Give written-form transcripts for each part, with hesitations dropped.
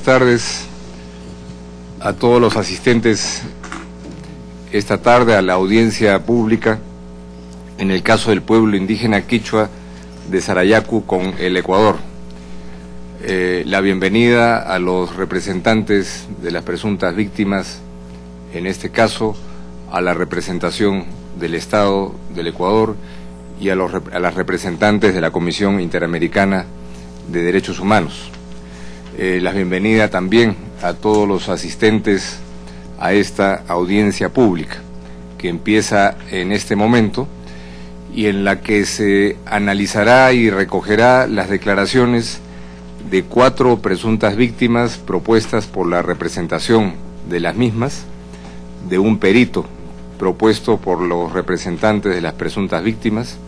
tardes a todos los asistentes esta tarde a la audiencia pública en el caso del pueblo indígena quichua de Sarayaku con el Ecuador. La bienvenida a los representantes de las presuntas víctimas, en este caso a la representación del Estado del Ecuador y a las representantes de la Comisión Interamericana de Derechos Humanos. La bienvenida también a todos los asistentes a esta audiencia pública que empieza en este momento y en la que se analizará y recogerá las declaraciones de 4 presuntas víctimas propuestas por la representación de las mismas, de un perito propuesto por los representantes de las presuntas víctimas,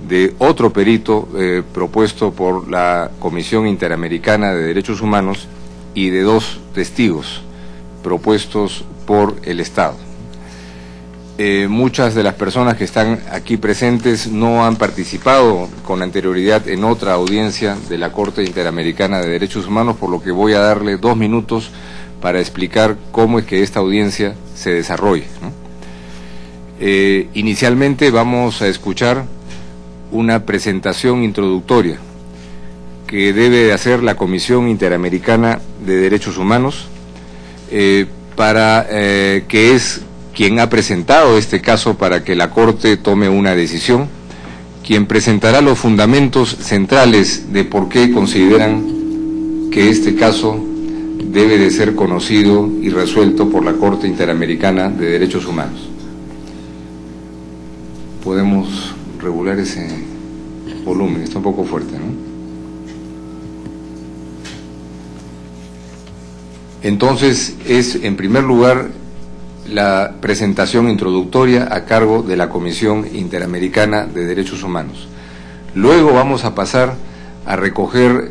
de otro perito propuesto por la Comisión Interamericana de Derechos Humanos y de 2 testigos propuestos por el Estado. Muchas de las personas que están aquí presentes no han participado con anterioridad en otra audiencia de la Corte Interamericana de Derechos Humanos, por lo que voy a darle 2 minutos para explicar cómo es que esta audiencia se desarrolla, ¿no? Inicialmente vamos a escuchar una presentación introductoria que debe hacer la Comisión Interamericana de Derechos Humanos, que es quien ha presentado este caso para que la Corte tome una decisión, quien presentará los fundamentos centrales de por qué consideran que este caso debe de ser conocido y resuelto por la Corte Interamericana de Derechos Humanos. Podemos regular ese volumen, está un poco fuerte, ¿no? Entonces es, en primer lugar, la presentación introductoria a cargo de la Comisión Interamericana de Derechos Humanos. Luego vamos a pasar a recoger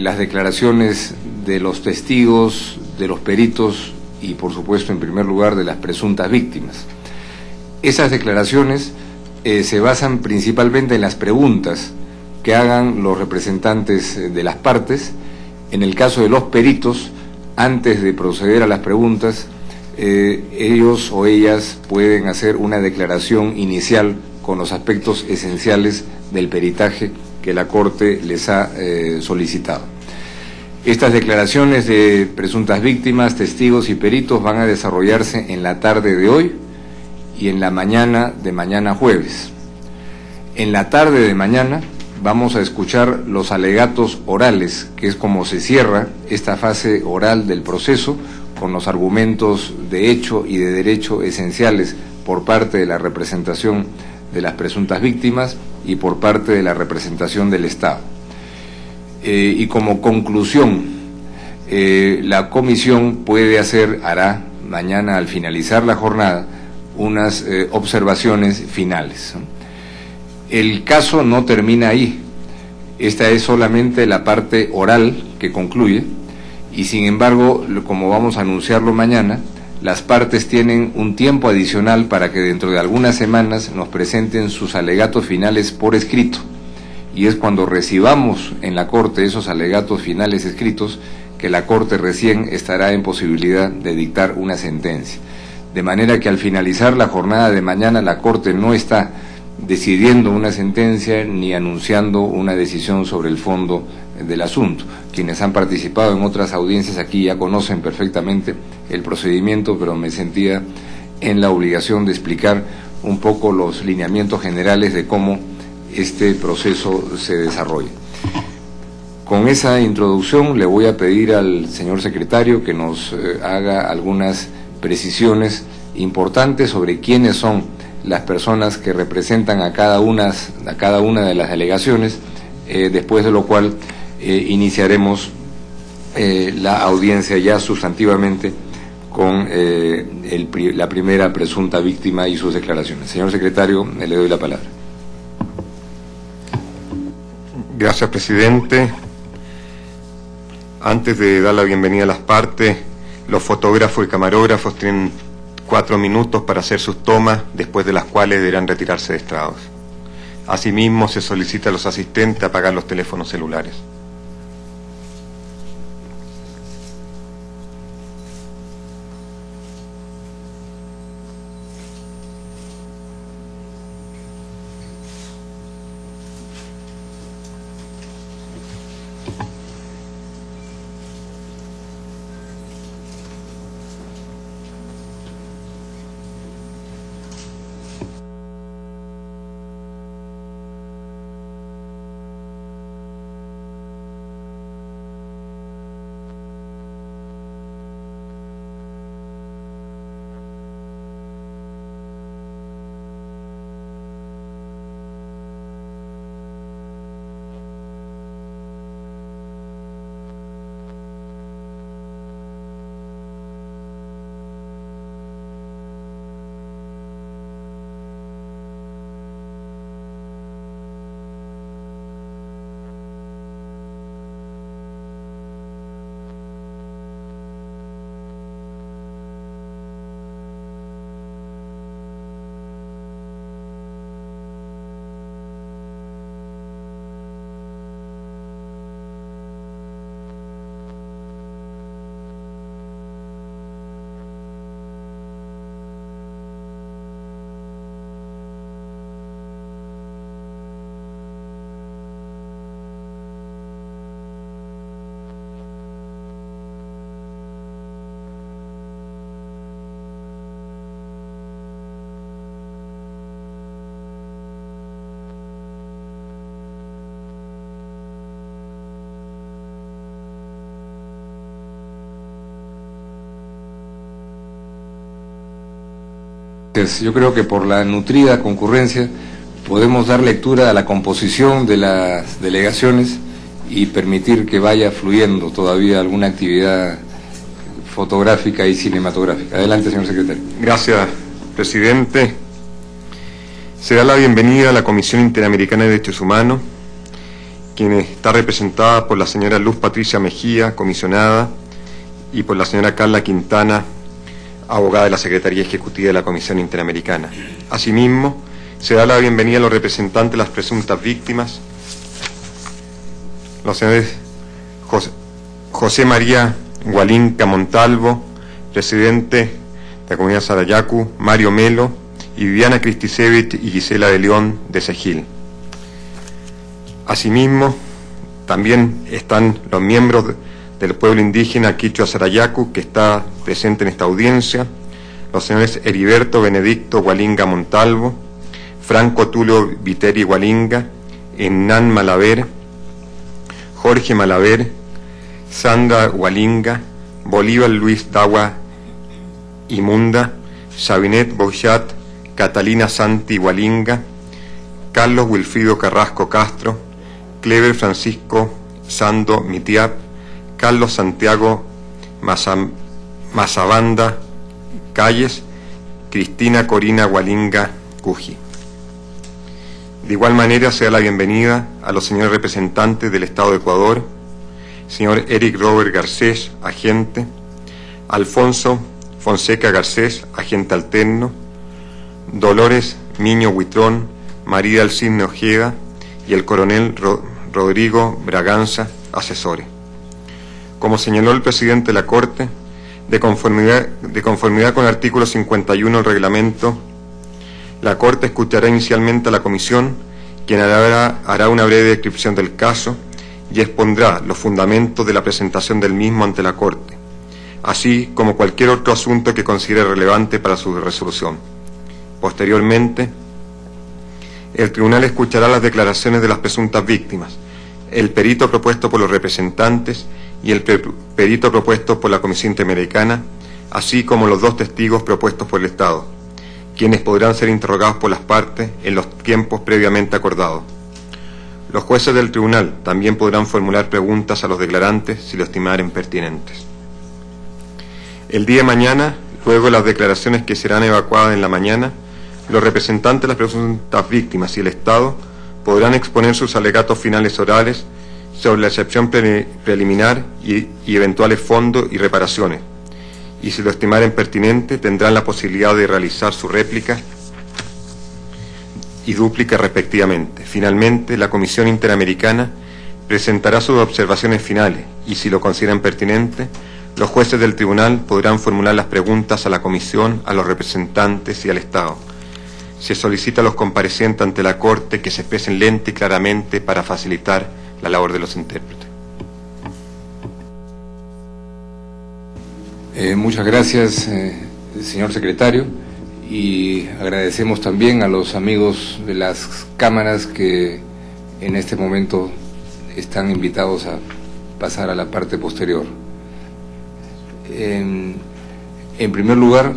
las declaraciones de los testigos, de los peritos y, por supuesto, en primer lugar, de las presuntas víctimas. Esas declaraciones se basan principalmente en las preguntas que hagan los representantes de las partes. En el caso de los peritos, antes de proceder a las preguntas, ellos o ellas pueden hacer una declaración inicial con los aspectos esenciales del peritaje que la Corte les ha solicitado. Estas declaraciones de presuntas víctimas, testigos y peritos van a desarrollarse en la tarde de hoy y en la mañana de mañana jueves. En la tarde de mañana vamos a escuchar los alegatos orales, que es como se cierra esta fase oral del proceso, con los argumentos de hecho y de derecho esenciales por parte de la representación de las presuntas víctimas y por parte de la representación del Estado. Y como conclusión, la comisión hará mañana al finalizar la jornada unas observaciones finales. El caso no termina ahí. Esta es solamente la parte oral que concluye y, sin embargo, como vamos a anunciarlo mañana, las partes tienen un tiempo adicional para que dentro de algunas semanas nos presenten sus alegatos finales por escrito, y es cuando recibamos en la Corte esos alegatos finales escritos que la Corte recién estará en posibilidad de dictar una sentencia. De manera que al finalizar la jornada de mañana la Corte no está decidiendo una sentencia ni anunciando una decisión sobre el fondo del asunto. Quienes han participado en otras audiencias aquí ya conocen perfectamente el procedimiento, pero me sentía en la obligación de explicar un poco los lineamientos generales de cómo este proceso se desarrolla. Con esa introducción le voy a pedir al señor secretario que nos haga algunas precisiones importantes sobre quiénes son las personas que representan a cada una de las delegaciones, después de lo cual iniciaremos la audiencia ya sustantivamente con la primera presunta víctima y sus declaraciones. Señor secretario, le doy la palabra. Gracias, presidente. Antes de dar la bienvenida a las partes, los fotógrafos y camarógrafos tienen 4 minutos para hacer sus tomas, después de las cuales deberán retirarse de estrados. Asimismo, se solicita a los asistentes apagar los teléfonos celulares. Yo creo que por la nutrida concurrencia podemos dar lectura a la composición de las delegaciones y permitir que vaya fluyendo todavía alguna actividad fotográfica y cinematográfica. Adelante, señor secretario. Gracias, presidente. Se da la bienvenida a la Comisión Interamericana de Derechos Humanos, quien está representada por la señora Luz Patricia Mejía, comisionada, y por la señora Carla Quintana, abogada de la Secretaría Ejecutiva de la Comisión Interamericana. Asimismo, se da la bienvenida a los representantes de las presuntas víctimas, los señores José María Hualinga Montalvo, presidente de la comunidad Sarayaku, Mario Melo, y Viviana Kristisevich y Gisela de León de Segil. Asimismo, también están los miembros del pueblo indígena Quichua Sarayaku, que está presente en esta audiencia, los señores Heriberto Benedicto Hualinga Montalvo, Franco Tulio Viteri Hualinga, Hernán Malaver, Jorge Malaver, Sandra Hualinga, Bolívar Luis Dagua Imunda, Sabinet Bouchat, Catalina Santi Hualinga, Carlos Wilfrido Carrasco Castro, Clever Francisco Sando Mitiap, Carlos Santiago Mazabanda Calles, Cristina Corina Hualinga Cuji. De igual manera se da la bienvenida a los señores representantes del Estado de Ecuador, señor Eric Robert Garcés, agente, Alfonso Fonseca Garcés, agente alterno, Dolores Miño Huitrón, María Alcine Ojeda y el coronel Rodrigo Braganza, asesores. Como señaló el presidente de la Corte, de conformidad con el artículo 51 del reglamento, la Corte escuchará inicialmente a la Comisión, quien hará una breve descripción del caso y expondrá los fundamentos de la presentación del mismo ante la Corte, así como cualquier otro asunto que considere relevante para su resolución. Posteriormente, el tribunal escuchará las declaraciones de las presuntas víctimas, el perito propuesto por los representantes y el perito propuesto por la Comisión Interamericana, así como los dos testigos propuestos por el Estado, quienes podrán ser interrogados por las partes en los tiempos previamente acordados. Los jueces del tribunal también podrán formular preguntas a los declarantes si lo estimaren pertinentes. El día de mañana, luego de las declaraciones que serán evacuadas en la mañana, los representantes de las presuntas víctimas y el Estado podrán exponer sus alegatos finales orales sobre la excepción preliminar y eventuales fondos y reparaciones, y si lo estimaren pertinente tendrán la posibilidad de realizar su réplica y dúplica respectivamente. Finalmente, la Comisión Interamericana presentará sus observaciones finales y si lo consideran pertinente, los jueces del tribunal podrán formular las preguntas a la Comisión, a los representantes y al Estado. Se solicita a los comparecientes ante la Corte que se expresen lenta y claramente para facilitar la labor de los intérpretes. Muchas gracias, señor secretario, y agradecemos también a los amigos de las cámaras que en este momento están invitados a pasar a la parte posterior. En primer lugar,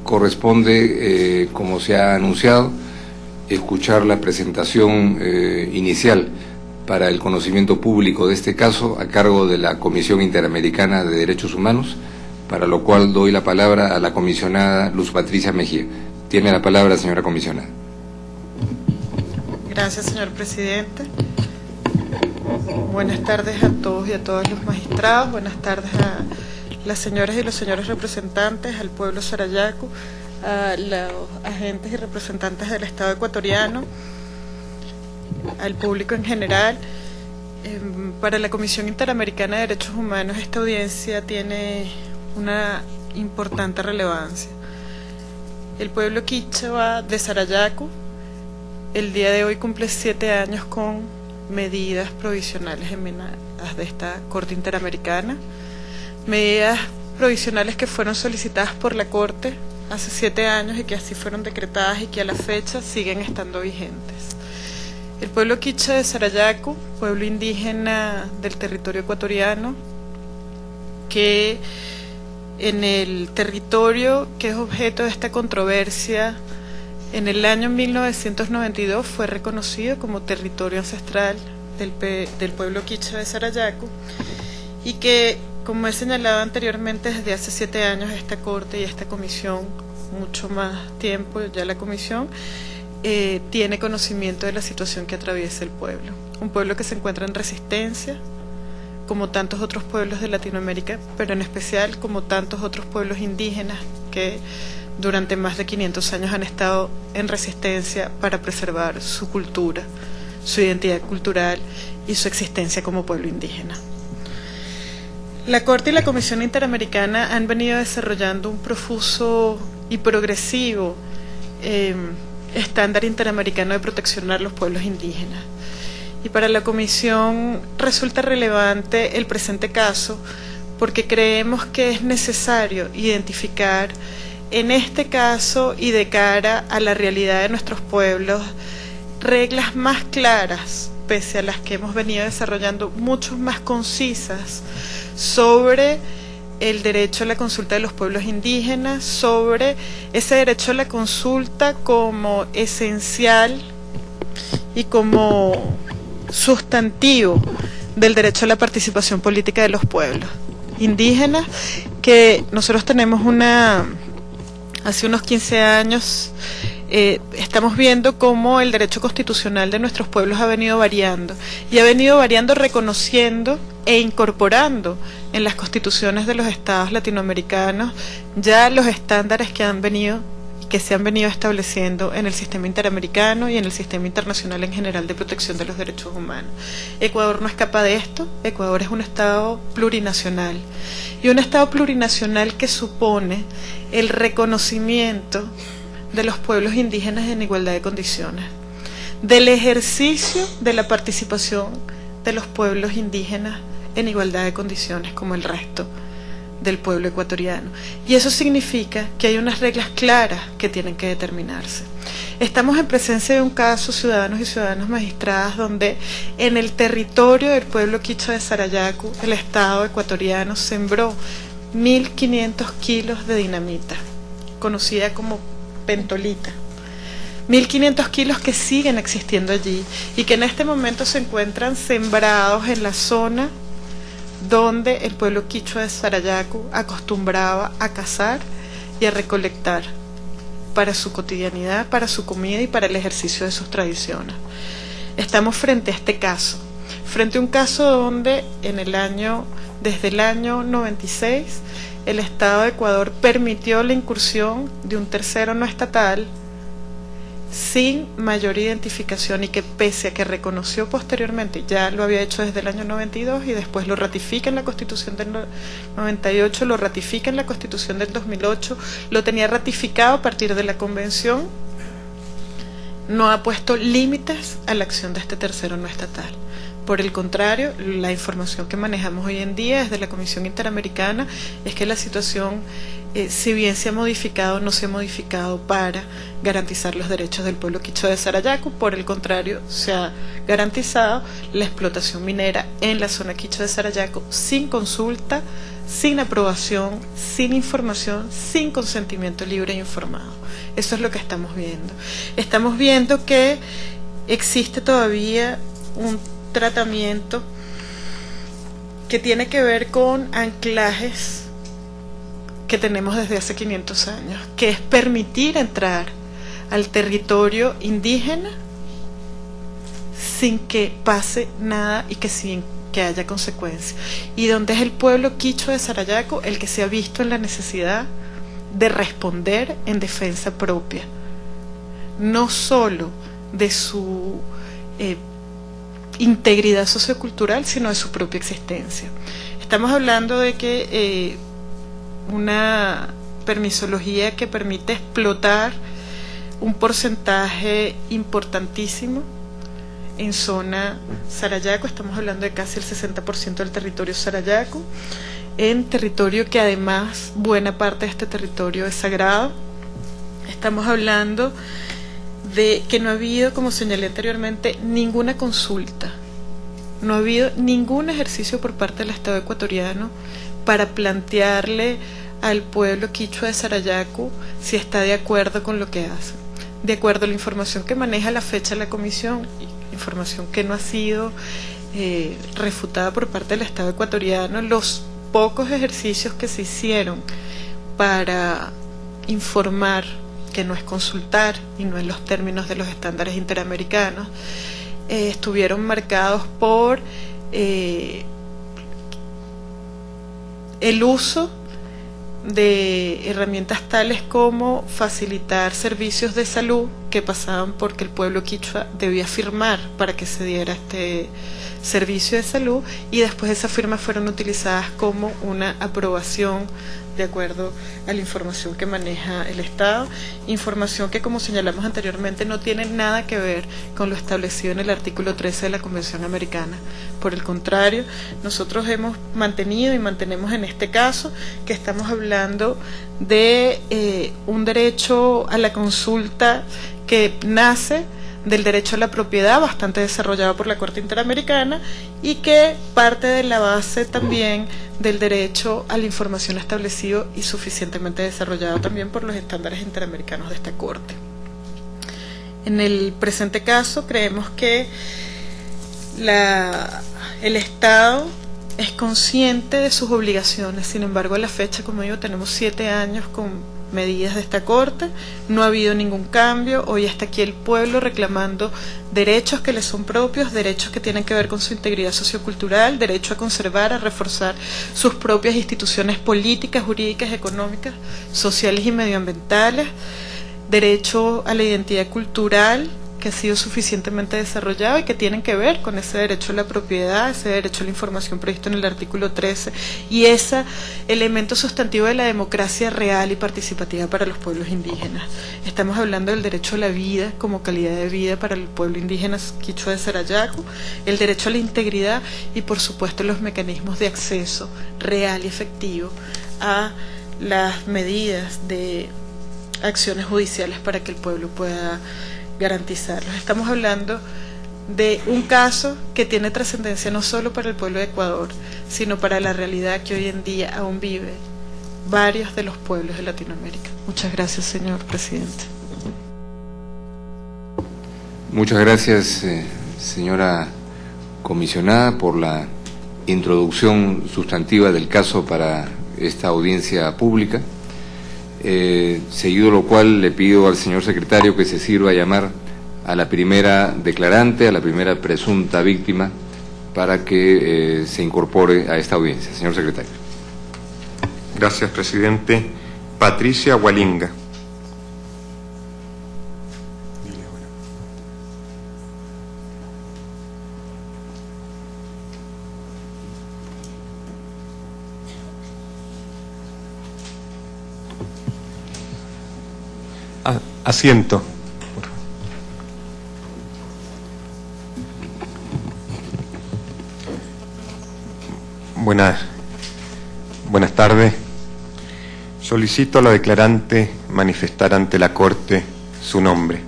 corresponde, como se ha anunciado, escuchar la presentación inicial para el conocimiento público de este caso a cargo de la Comisión Interamericana de Derechos Humanos, para lo cual doy la palabra a la comisionada Luz Patricia Mejía. Tiene la palabra, señora comisionada. Gracias, señor presidente. Buenas tardes a todos y a todos los magistrados, buenas tardes a las señoras y los señores representantes, al pueblo Sarayaku, a los agentes y representantes del Estado ecuatoriano, al público en general. Para la Comisión Interamericana de Derechos Humanos esta audiencia tiene una importante relevancia. El pueblo quichua de Sarayaku el día de hoy cumple 7 años con medidas provisionales emanadas de esta Corte Interamericana, medidas provisionales que fueron solicitadas por la Corte hace 7 años y que así fueron decretadas y que a la fecha siguen estando vigentes. El pueblo quichua de Sarayaku, pueblo indígena del territorio ecuatoriano, que en el territorio que es objeto de esta controversia. En el año 1992 fue reconocido como territorio ancestral del pueblo quichua de Sarayaku, y que, como he señalado anteriormente, desde hace 7 años esta Corte y esta Comisión, mucho más tiempo ya la Comisión, tiene conocimiento de la situación que atraviesa el pueblo. Un pueblo que se encuentra en resistencia, como tantos otros pueblos de Latinoamérica, pero en especial como tantos otros pueblos indígenas que durante más de 500 años han estado en resistencia para preservar su cultura, su identidad cultural y su existencia como pueblo indígena. La Corte y la Comisión Interamericana han venido desarrollando un profuso y progresivo estándar interamericano de protección a los pueblos indígenas. Y para la Comisión resulta relevante el presente caso porque creemos que es necesario identificar en este caso y de cara a la realidad de nuestros pueblos reglas más claras, pese a las que hemos venido desarrollando, mucho más concisas sobre el derecho a la consulta de los pueblos indígenas, sobre ese derecho a la consulta como esencial y como sustantivo del derecho a la participación política de los pueblos indígenas, que nosotros tenemos hace unos 15 años, estamos viendo cómo el derecho constitucional de nuestros pueblos ha venido variando, y ha venido variando reconociendo e incorporando en las constituciones de los estados latinoamericanos ya los estándares que se han venido estableciendo en el sistema interamericano y en el sistema internacional en general de protección de los derechos humanos. Ecuador no escapa de esto. Ecuador es un estado plurinacional, y un estado plurinacional que supone el reconocimiento de los pueblos indígenas en igualdad de condiciones, del ejercicio de la participación de los pueblos indígenas en igualdad de condiciones como el resto del pueblo ecuatoriano. Y eso significa que hay unas reglas claras que tienen que determinarse. Estamos en presencia de un caso, ciudadanos y ciudadanas magistradas, donde en el territorio del pueblo quichua de Sarayaku, el Estado ecuatoriano sembró 1.500 kilos de dinamita, conocida como pentolita. 1.500 kilos que siguen existiendo allí y que en este momento se encuentran sembrados en la zona donde el pueblo quichua de Sarayaku acostumbraba a cazar y a recolectar para su cotidianidad, para su comida y para el ejercicio de sus tradiciones. Estamos frente a este caso, frente a un caso donde desde el año 96 el Estado de Ecuador permitió la incursión de un tercero no estatal sin mayor identificación, y que pese a que reconoció posteriormente, ya lo había hecho desde el año 92 y después lo ratifica en la Constitución del 98, lo ratifica en la Constitución del 2008, lo tenía ratificado a partir de la Convención, no ha puesto límites a la acción de este tercero no estatal. Por el contrario, la información que manejamos hoy en día desde la Comisión Interamericana es que la situación, si bien se ha modificado, no se ha modificado para garantizar los derechos del pueblo quichua de Sarayaku. Por el contrario, se ha garantizado la explotación minera en la zona quichua de Sarayaku sin consulta, sin aprobación, sin información, sin consentimiento libre e informado. Eso es lo que estamos viendo. Estamos viendo que existe todavía un tratamiento que tiene que ver con anclajes que tenemos desde hace 500 años, que es permitir entrar al territorio indígena sin que pase nada y sin que haya consecuencias, y donde es el pueblo quichua de Sarayaku el que se ha visto en la necesidad de responder en defensa propia, no solo de su integridad sociocultural, sino de su propia existencia. Estamos hablando de que una permisología que permite explotar un porcentaje importantísimo en zona Sarayaku, estamos hablando de casi el 60% del territorio Sarayaku, en territorio que además buena parte de este territorio es sagrado. Estamos hablando de que no ha habido, como señalé anteriormente, ninguna consulta, no ha habido ningún ejercicio por parte del Estado ecuatoriano para plantearle al pueblo quichua de Sarayaku si está de acuerdo con lo que hace. De acuerdo a la información que maneja a la fecha la comisión, información que no ha sido refutada por parte del Estado ecuatoriano, los pocos ejercicios que se hicieron para informar, que no es consultar y no en los términos de los estándares interamericanos, estuvieron marcados por el uso de herramientas tales como facilitar servicios de salud que pasaban porque el pueblo quichua debía firmar para que se diera este servicio de salud, y después esas firmas fueron utilizadas como una aprobación de acuerdo a la información que maneja el Estado, información que, como señalamos anteriormente, no tiene nada que ver con lo establecido en el artículo 13 de la Convención Americana. Por el contrario, nosotros hemos mantenido y mantenemos en este caso que estamos hablando de un derecho a la consulta que nace del derecho a la propiedad, bastante desarrollado por la Corte Interamericana, y que parte de la base también del derecho a la información establecido y suficientemente desarrollado también por los estándares interamericanos de esta Corte. En el presente caso creemos que el Estado es consciente de sus obligaciones. Sin embargo, a la fecha, como digo, tenemos 7 años con medidas de esta Corte, no ha habido ningún cambio. Hoy está aquí el pueblo reclamando derechos que les son propios, derechos que tienen que ver con su integridad sociocultural, derecho a conservar, a reforzar sus propias instituciones políticas, jurídicas, económicas, sociales y medioambientales, derecho a la identidad cultural que ha sido suficientemente desarrollado y que tienen que ver con ese derecho a la propiedad, ese derecho a la información previsto en el artículo 13 y ese elemento sustantivo de la democracia real y participativa para los pueblos indígenas. Estamos hablando del derecho a la vida como calidad de vida para el pueblo indígena quichua de Sarayaku, el derecho a la integridad y, por supuesto, los mecanismos de acceso real y efectivo a las medidas de acciones judiciales para que el pueblo pueda garantizarlos. Estamos hablando de un caso que tiene trascendencia no solo para el pueblo de Ecuador, sino para la realidad que hoy en día aún vive varios de los pueblos de Latinoamérica. Muchas gracias, señor presidente. Muchas gracias, señora comisionada, por la introducción sustantiva del caso para esta audiencia pública. Seguido lo cual le pido al señor secretario que se sirva a llamar a la primera declarante, a la primera presunta víctima, para que se incorpore a esta audiencia. Señor secretario. Gracias, presidente. Patricia Hualinga. Asiento. Buenas tardes. Solicito a la declarante manifestar ante la Corte su nombre.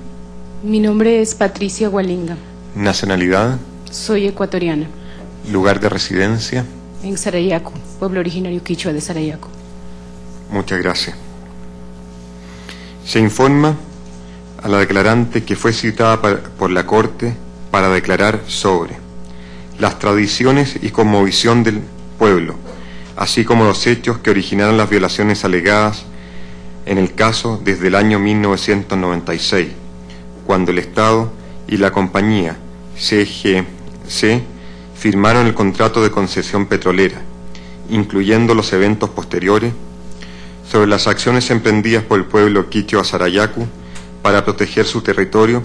Mi nombre es Patricia Hualinga. Nacionalidad. Soy ecuatoriana. Lugar de residencia. En Sarayaku, pueblo originario quichua de Sarayaku. Muchas gracias. Se informa a la declarante que fue citada por la Corte para declarar sobre las tradiciones y cosmovisión del pueblo, así como los hechos que originaron las violaciones alegadas en el caso desde el año 1996, cuando el Estado y la compañía CGC firmaron el contrato de concesión petrolera, incluyendo los eventos posteriores, sobre las acciones emprendidas por el pueblo quichua Sarayaku para proteger su territorio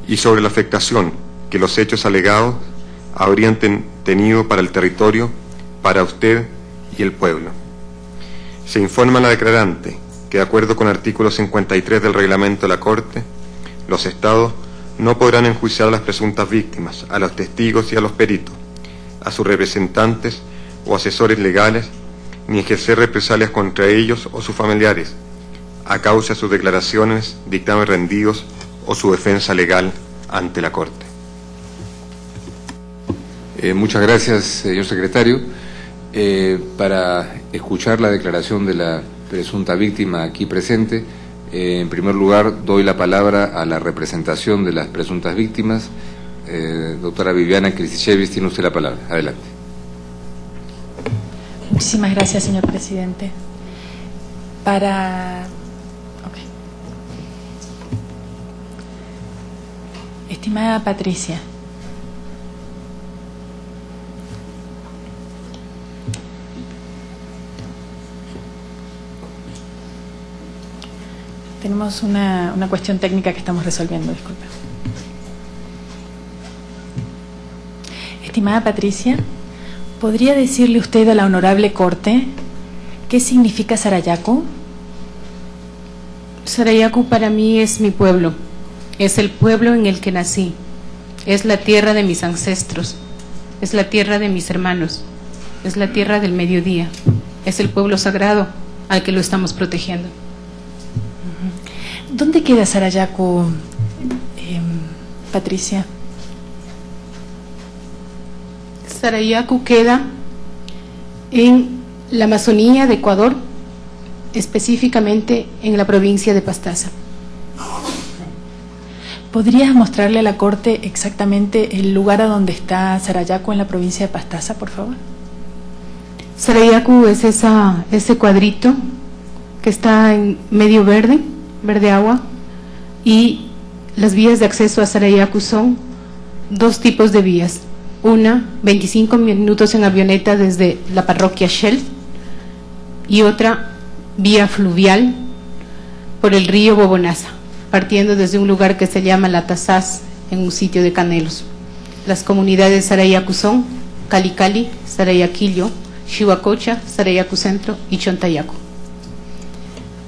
y sobre la afectación que los hechos alegados habrían tenido para el territorio, para usted y el pueblo. Se informa a la declarante que, de acuerdo con el artículo 53 del reglamento de la Corte, los Estados no podrán enjuiciar a las presuntas víctimas, a los testigos y a los peritos, a sus representantes o asesores legales, ni ejercer represalias contra ellos o sus familiares, a causa de sus declaraciones, dictámenes rendidos o su defensa legal ante la Corte. Muchas gracias, señor secretario. Para escuchar la declaración de la presunta víctima aquí presente, en primer lugar doy la palabra a la representación de las presuntas víctimas. Doctora Viviana Krisichevich, tiene usted la palabra. Adelante. Muchísimas gracias, señor presidente. Estimada Patricia, tenemos una cuestión técnica que estamos resolviendo, disculpe. Estimada Patricia, ¿podría decirle usted a la honorable Corte qué significa Sarayaku? Sarayaku para mí es mi pueblo, es el pueblo en el que nací, es la tierra de mis ancestros, es la tierra de mis hermanos, es la tierra del mediodía, es el pueblo sagrado al que lo estamos protegiendo. ¿Dónde queda Sarayaku, Patricia? Sarayaku queda en la Amazonía de Ecuador, específicamente en la provincia de Pastaza. ¿Podrías mostrarle a la Corte exactamente el lugar a donde está Sarayaku en la provincia de Pastaza, por favor? Sarayaku es ese cuadrito que está en medio verde agua, y las vías de acceso a Sarayaku son dos tipos de vías. Una, 25 minutos en avioneta desde la parroquia Shell, y otra, vía fluvial por el río Bobonaza, partiendo desde un lugar que se llama La Tazaz, en un sitio de Canelos. Las comunidades de Sarayaku son Cali Cali, Sarayaquillo, Chihuacocha, Sarayaku Centro y Chontayacu.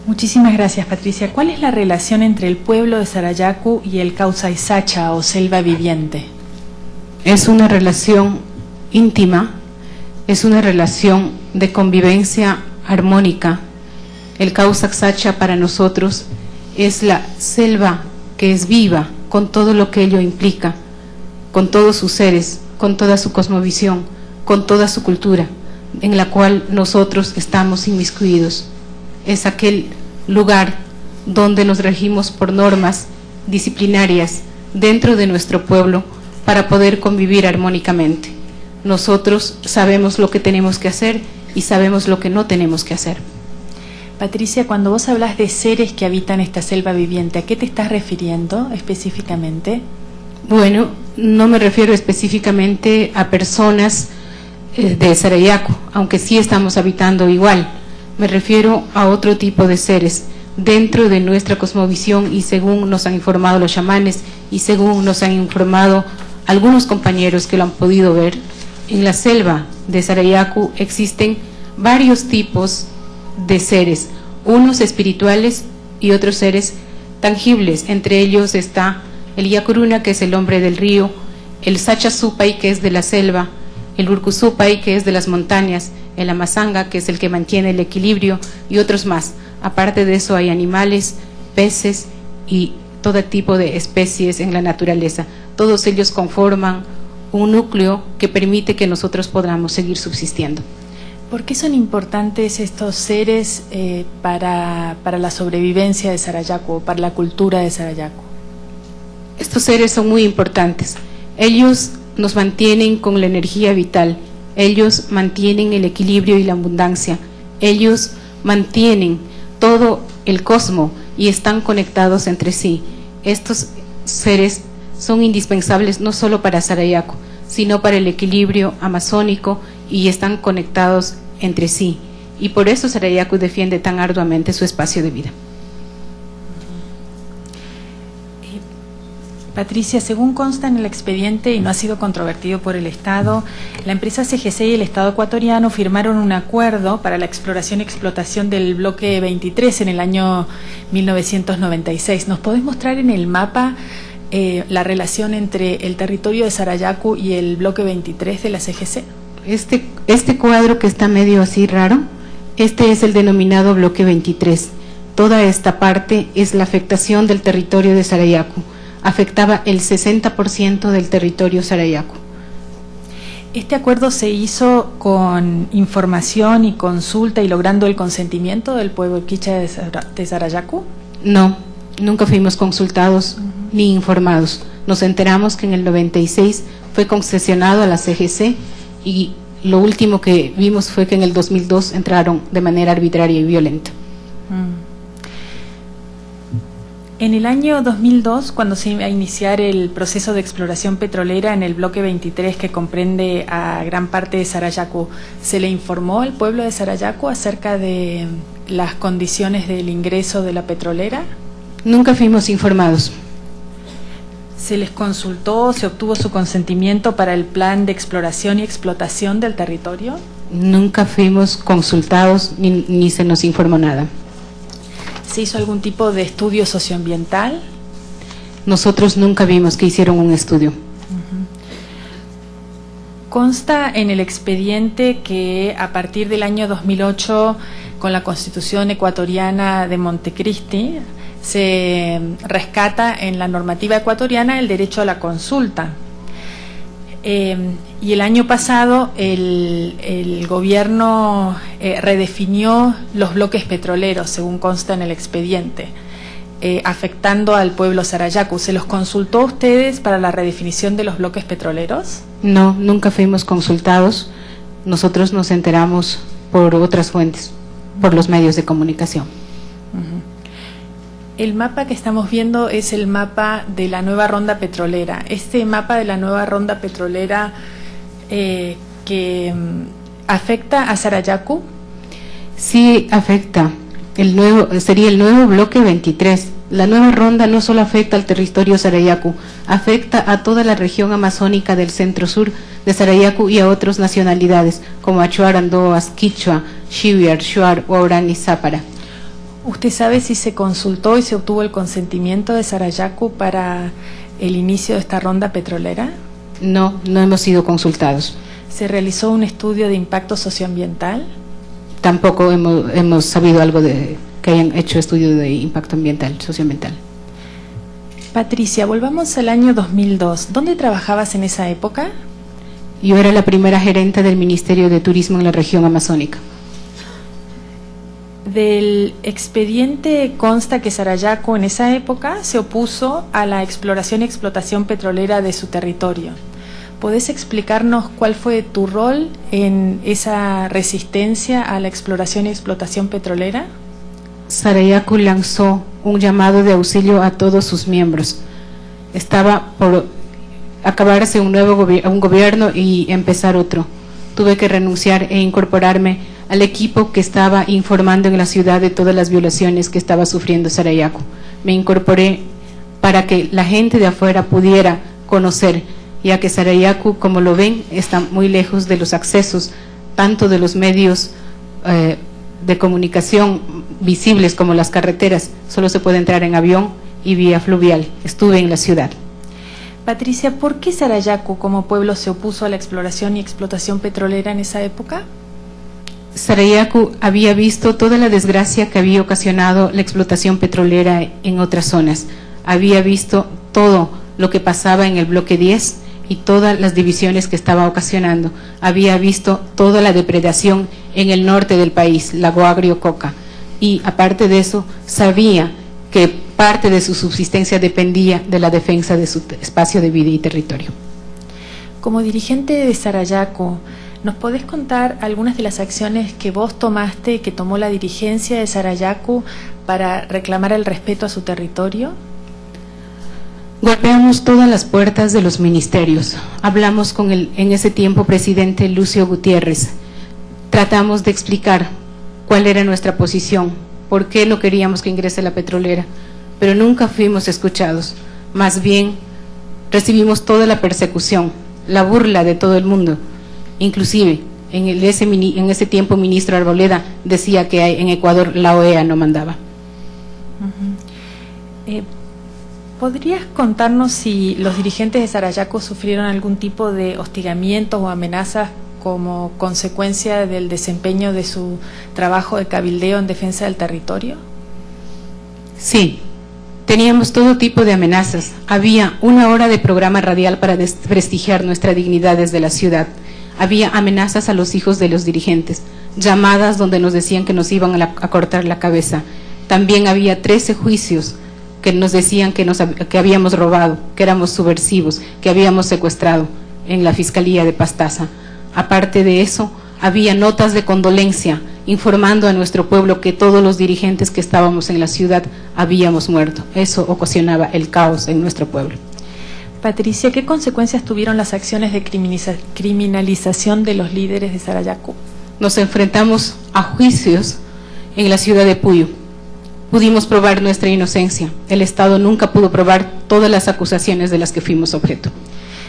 Muchísimas gracias, Patricia. ¿Cuál es la relación entre el pueblo de Sarayaku y el Causa Isacha o selva viviente? Es una relación íntima, es una relación de convivencia armónica. El Causa Isacha para nosotros es la selva que es viva, con todo lo que ello implica, con todos sus seres, con toda su cosmovisión, con toda su cultura, en la cual nosotros estamos inmiscuidos. Es aquel lugar donde nos regimos por normas disciplinarias dentro de nuestro pueblo para poder convivir armónicamente. Nosotros sabemos lo que tenemos que hacer y sabemos lo que no tenemos que hacer. Patricia, cuando vos hablas de seres que habitan esta selva viviente, ¿a qué te estás refiriendo específicamente? Bueno, no me refiero específicamente a personas de Sarayaku, aunque sí estamos habitando igual. Me refiero a otro tipo de seres dentro de nuestra cosmovisión, y según nos han informado los chamanes y según nos han informado algunos compañeros que lo han podido ver, en la selva de Sarayaku existen varios tipos de seres, unos espirituales y otros seres tangibles. Entre ellos está el Yakuruna, que es el hombre del río, el Sacha-Supay, que es de la selva, el Urkusupay, que es de las montañas, el Amazanga, que es el que mantiene el equilibrio, y otros más. Aparte de eso hay animales, peces y todo tipo de especies en la naturaleza. Todos ellos conforman un núcleo que permite que nosotros podamos seguir subsistiendo. ¿Por qué son importantes estos seres para la sobrevivencia de Sarayaku o para la cultura de Sarayaku? Estos seres son muy importantes. Ellos nos mantienen con la energía vital, ellos mantienen el equilibrio y la abundancia, ellos mantienen todo el cosmos y están conectados entre sí. Estos seres son indispensables no solo para Sarayaku, sino para el equilibrio amazónico, y están conectados entre sí. Y por eso Sarayaku defiende tan arduamente su espacio de vida. Patricia, según consta en el expediente y no ha sido controvertido por el Estado, la empresa CGC y el Estado ecuatoriano firmaron un acuerdo para la exploración y explotación del bloque 23 en el año 1996. ¿Nos podés mostrar en el mapa la relación entre el territorio de Sarayaku y el bloque 23 de la CGC? Este cuadro que está medio así raro, este es el denominado bloque 23. Toda esta parte es la afectación del territorio de Sarayaku. Afectaba el 60% del territorio Sarayaku. ¿Este acuerdo se hizo con información y consulta y logrando el consentimiento del pueblo quichua de Sarayaku? No, nunca fuimos consultados ni informados. Nos enteramos que en el 96 fue concesionado a la CGC y lo último que vimos fue que en el 2002 entraron de manera arbitraria y violenta. En el año 2002, cuando se iba a iniciar el proceso de exploración petrolera en el bloque 23 que comprende a gran parte de Sarayaku, ¿se le informó al pueblo de Sarayaku acerca de las condiciones del ingreso de la petrolera? Nunca fuimos informados. ¿Se les consultó, se obtuvo su consentimiento para el plan de exploración y explotación del territorio? Nunca fuimos consultados ni se nos informó nada. ¿Se hizo algún tipo de estudio socioambiental? Nosotros nunca vimos que hicieron un estudio. Consta en el expediente que a partir del año 2008, con la Constitución ecuatoriana de Montecristi, se rescata en la normativa ecuatoriana el derecho a la consulta. Y el año pasado el gobierno redefinió los bloques petroleros, según consta en el expediente, afectando al pueblo Sarayaku. ¿Se los consultó a ustedes para la redefinición de los bloques petroleros? No, nunca fuimos consultados. Nosotros nos enteramos por otras fuentes, por los medios de comunicación. El mapa que estamos viendo es el mapa de la nueva ronda petrolera. Este mapa de la nueva ronda petrolera que afecta a Sarayaku. Sí, afecta. Sería el nuevo bloque 23. La nueva ronda no solo afecta al territorio Sarayaku, afecta a toda la región amazónica del centro-sur de Sarayaku y a otras nacionalidades, como Achuar, Andoas, Quichua, Xiviar, Shuar, Huaurán y Zápara. ¿Usted sabe si se consultó y se obtuvo el consentimiento de Sarayaku para el inicio de esta ronda petrolera? No, no hemos sido consultados. ¿Se realizó un estudio de impacto socioambiental? Tampoco hemos sabido algo de que hayan hecho estudio de impacto ambiental, socioambiental. Patricia, volvamos al año 2002. ¿Dónde trabajabas en esa época? Yo era la primera gerente del Ministerio de Turismo en la región amazónica. Del expediente consta que Sarayaku en esa época se opuso a la exploración y explotación petrolera de su territorio. ¿Podés explicarnos cuál fue tu rol en esa resistencia a la exploración y explotación petrolera? Sarayaku lanzó un llamado de auxilio a todos sus miembros. Estaba por acabarse un gobierno y empezar otro. Tuve que renunciar e incorporarme al equipo que estaba informando en la ciudad de todas las violaciones que estaba sufriendo Sarayaku. Me incorporé para que la gente de afuera pudiera conocer, ya que Sarayaku, como lo ven, está muy lejos de los accesos, tanto de los medios de comunicación visibles como las carreteras. Solo se puede entrar en avión y vía fluvial. Estuve en la ciudad. Patricia, ¿por qué Sarayaku como pueblo se opuso a la exploración y explotación petrolera en esa época? Sarayaku había visto toda la desgracia que había ocasionado la explotación petrolera en otras zonas. Había visto todo lo que pasaba en el bloque 10 y todas las divisiones que estaba ocasionando. Había visto toda la depredación en el norte del país, Lago Agrio, Coca. Y aparte de eso, sabía que parte de su subsistencia dependía de la defensa de su espacio de vida y territorio. Como dirigente de Sarayaku, ¿nos podés contar algunas de las acciones que vos tomaste y que tomó la dirigencia de Sarayaku para reclamar el respeto a su territorio? Golpeamos todas las puertas de los ministerios. Hablamos con el en ese tiempo presidente Lucio Gutiérrez. Tratamos de explicar cuál era nuestra posición, por qué no queríamos que ingrese la petrolera, pero nunca fuimos escuchados. Más bien, recibimos toda la persecución, la burla de todo el mundo. Inclusive, en ese tiempo, ministro Arboleda decía que en Ecuador la OEA no mandaba. ¿Podrías contarnos si los dirigentes de Sarayaku sufrieron algún tipo de hostigamiento o amenazas como consecuencia del desempeño de su trabajo de cabildeo en defensa del territorio? Sí, teníamos todo tipo de amenazas. Había 1 hora de programa radial para desprestigiar nuestra dignidad desde la ciudad. Había amenazas a los hijos de los dirigentes, llamadas donde nos decían que nos iban a cortar la cabeza. También había 13 juicios que nos decían que habíamos robado, que éramos subversivos, que habíamos secuestrado en la Fiscalía de Pastaza. Aparte de eso, había notas de condolencia informando a nuestro pueblo que todos los dirigentes que estábamos en la ciudad habíamos muerto. Eso ocasionaba el caos en nuestro pueblo. Patricia, ¿qué consecuencias tuvieron las acciones de criminalización de los líderes de Sarayaku? Nos enfrentamos a juicios en la ciudad de Puyo. Pudimos probar nuestra inocencia. El Estado nunca pudo probar todas las acusaciones de las que fuimos objeto.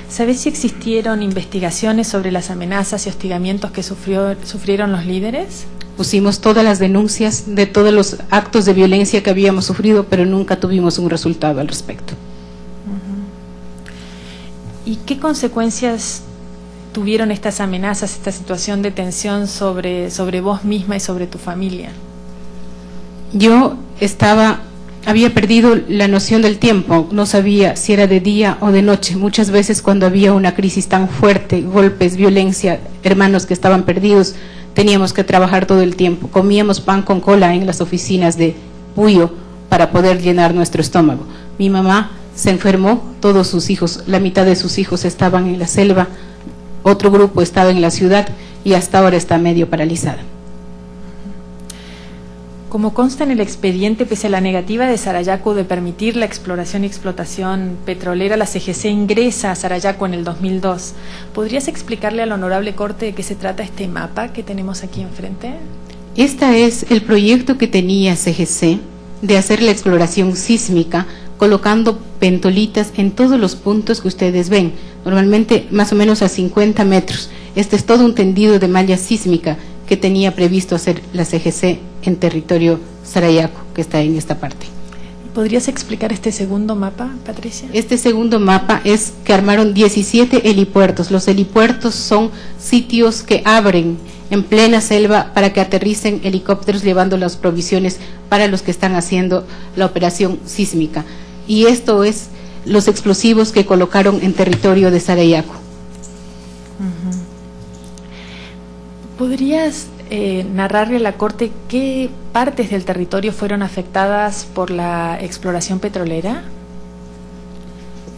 ¿Sabés si existieron investigaciones sobre las amenazas y hostigamientos que sufrieron los líderes? Pusimos todas las denuncias de todos los actos de violencia que habíamos sufrido, pero nunca tuvimos un resultado al respecto. ¿Y qué consecuencias tuvieron estas amenazas, esta situación de tensión sobre vos misma y sobre tu familia? Yo había perdido la noción del tiempo, no sabía si era de día o de noche. Muchas veces cuando había una crisis tan fuerte, golpes, violencia, hermanos que estaban perdidos, teníamos que trabajar todo el tiempo. Comíamos pan con cola en las oficinas de Puyo para poder llenar nuestro estómago. Mi mamá se enfermó, todos sus hijos, la mitad de sus hijos estaban en la selva, otro grupo estaba en la ciudad y hasta ahora está medio paralizada. Como consta en el expediente, pese a la negativa de Sarayaku de permitir la exploración y explotación petrolera, la CGC ingresa a Sarayaku en el 2002. ¿Podrías explicarle al Honorable Corte de qué se trata este mapa que tenemos aquí enfrente? Este es el proyecto que tenía CGC de hacer la exploración sísmica, colocando pentolitas en todos los puntos que ustedes ven, normalmente más o menos a 50 metros. Este es todo un tendido de malla sísmica que tenía previsto hacer la CGC en territorio Sarayaku, que está en esta parte. ¿Podrías explicar este segundo mapa, Patricia? Este segundo mapa es que armaron 17 helipuertos. Los helipuertos son sitios que abren en plena selva para que aterricen helicópteros llevando las provisiones para los que están haciendo la operación sísmica. Y esto es los explosivos que colocaron en territorio de Sarayaku. ¿Podrías narrarle a la Corte qué partes del territorio fueron afectadas por la exploración petrolera?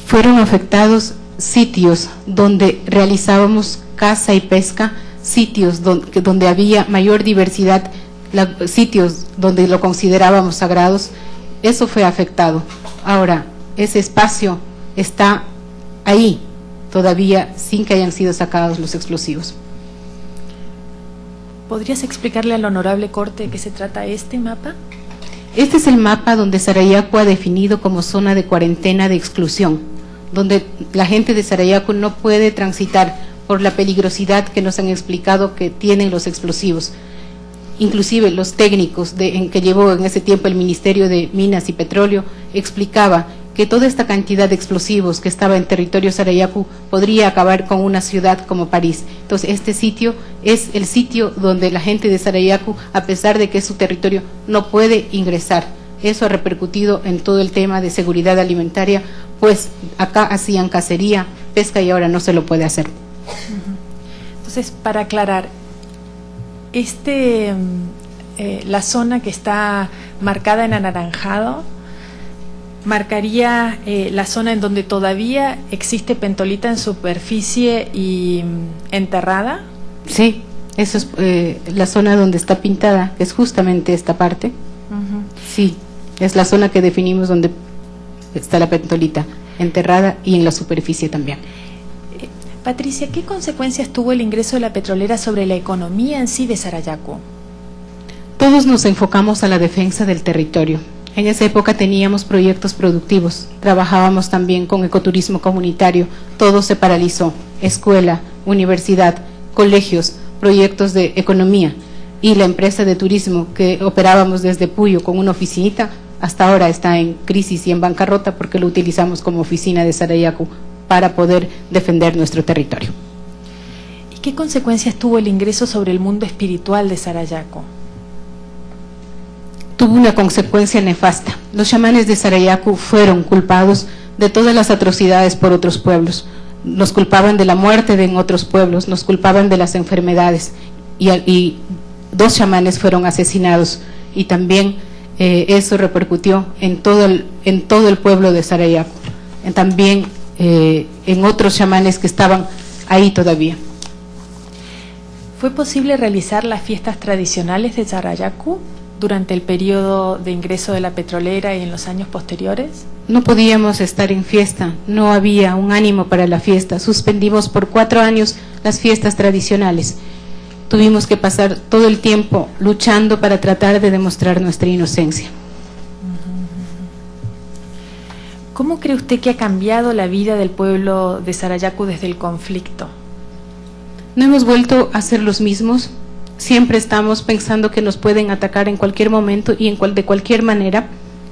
Fueron afectados sitios donde realizábamos caza y pesca, sitios donde había mayor diversidad, sitios donde lo considerábamos sagrados. Eso fue afectado. Ahora, ese espacio está ahí, todavía sin que hayan sido sacados los explosivos. ¿Podrías explicarle al Honorable Corte de qué se trata este mapa? Este es el mapa donde Sarayaku ha definido como zona de cuarentena de exclusión, donde la gente de Sarayaku no puede transitar por la peligrosidad que nos han explicado que tienen los explosivos. Inclusive los técnicos que llevó en ese tiempo el Ministerio de Minas y Petróleo explicaba que toda esta cantidad de explosivos que estaba en territorio Sarayaku podría acabar con una ciudad como París. Entonces este sitio es el sitio donde la gente de Sarayaku, a pesar de que es su territorio, no puede ingresar. Eso ha repercutido en todo el tema de seguridad alimentaria, pues acá hacían cacería, pesca y ahora no se lo puede hacer. Entonces, para aclarar, la zona que está marcada en anaranjado marcaría la zona en donde todavía existe pentolita en superficie y enterrada. Sí, eso es la zona donde está pintada, que es justamente esta parte. Sí, es la zona que definimos donde está la pentolita enterrada y en la superficie también. Patricia, ¿qué consecuencias tuvo el ingreso de la petrolera sobre la economía en sí de Sarayaku? Todos nos enfocamos a la defensa del territorio. En esa época teníamos proyectos productivos, trabajábamos también con ecoturismo comunitario, todo se paralizó, escuela, universidad, colegios, proyectos de economía y la empresa de turismo que operábamos desde Puyo con una oficinita, hasta ahora está en crisis y en bancarrota porque lo utilizamos como oficina de Sarayaku para poder defender nuestro territorio. ¿Y qué consecuencias tuvo el ingreso sobre el mundo espiritual de Sarayaku? Tuvo una consecuencia nefasta. Los chamanes de Sarayaku fueron culpados de todas las atrocidades por otros pueblos. nos culpaban de la muerte en otros pueblos, nos culpaban de las enfermedades, y 2 chamanes fueron asesinados, y también eso repercutió en todo el pueblo de Sarayaku, también en otros chamanes que estaban ahí todavía. ¿Fue posible realizar las fiestas tradicionales de Sarayaku durante el periodo de ingreso de la petrolera y en los años posteriores? No podíamos estar en fiesta, no había un ánimo para la fiesta. Suspendimos por 4 años las fiestas tradicionales. Tuvimos que pasar todo el tiempo luchando para tratar de demostrar nuestra inocencia. ¿Cómo cree usted que ha cambiado la vida del pueblo de Sarayaku desde el conflicto? No hemos vuelto a ser los mismos. Siempre estamos pensando que nos pueden atacar en cualquier momento y de cualquier manera,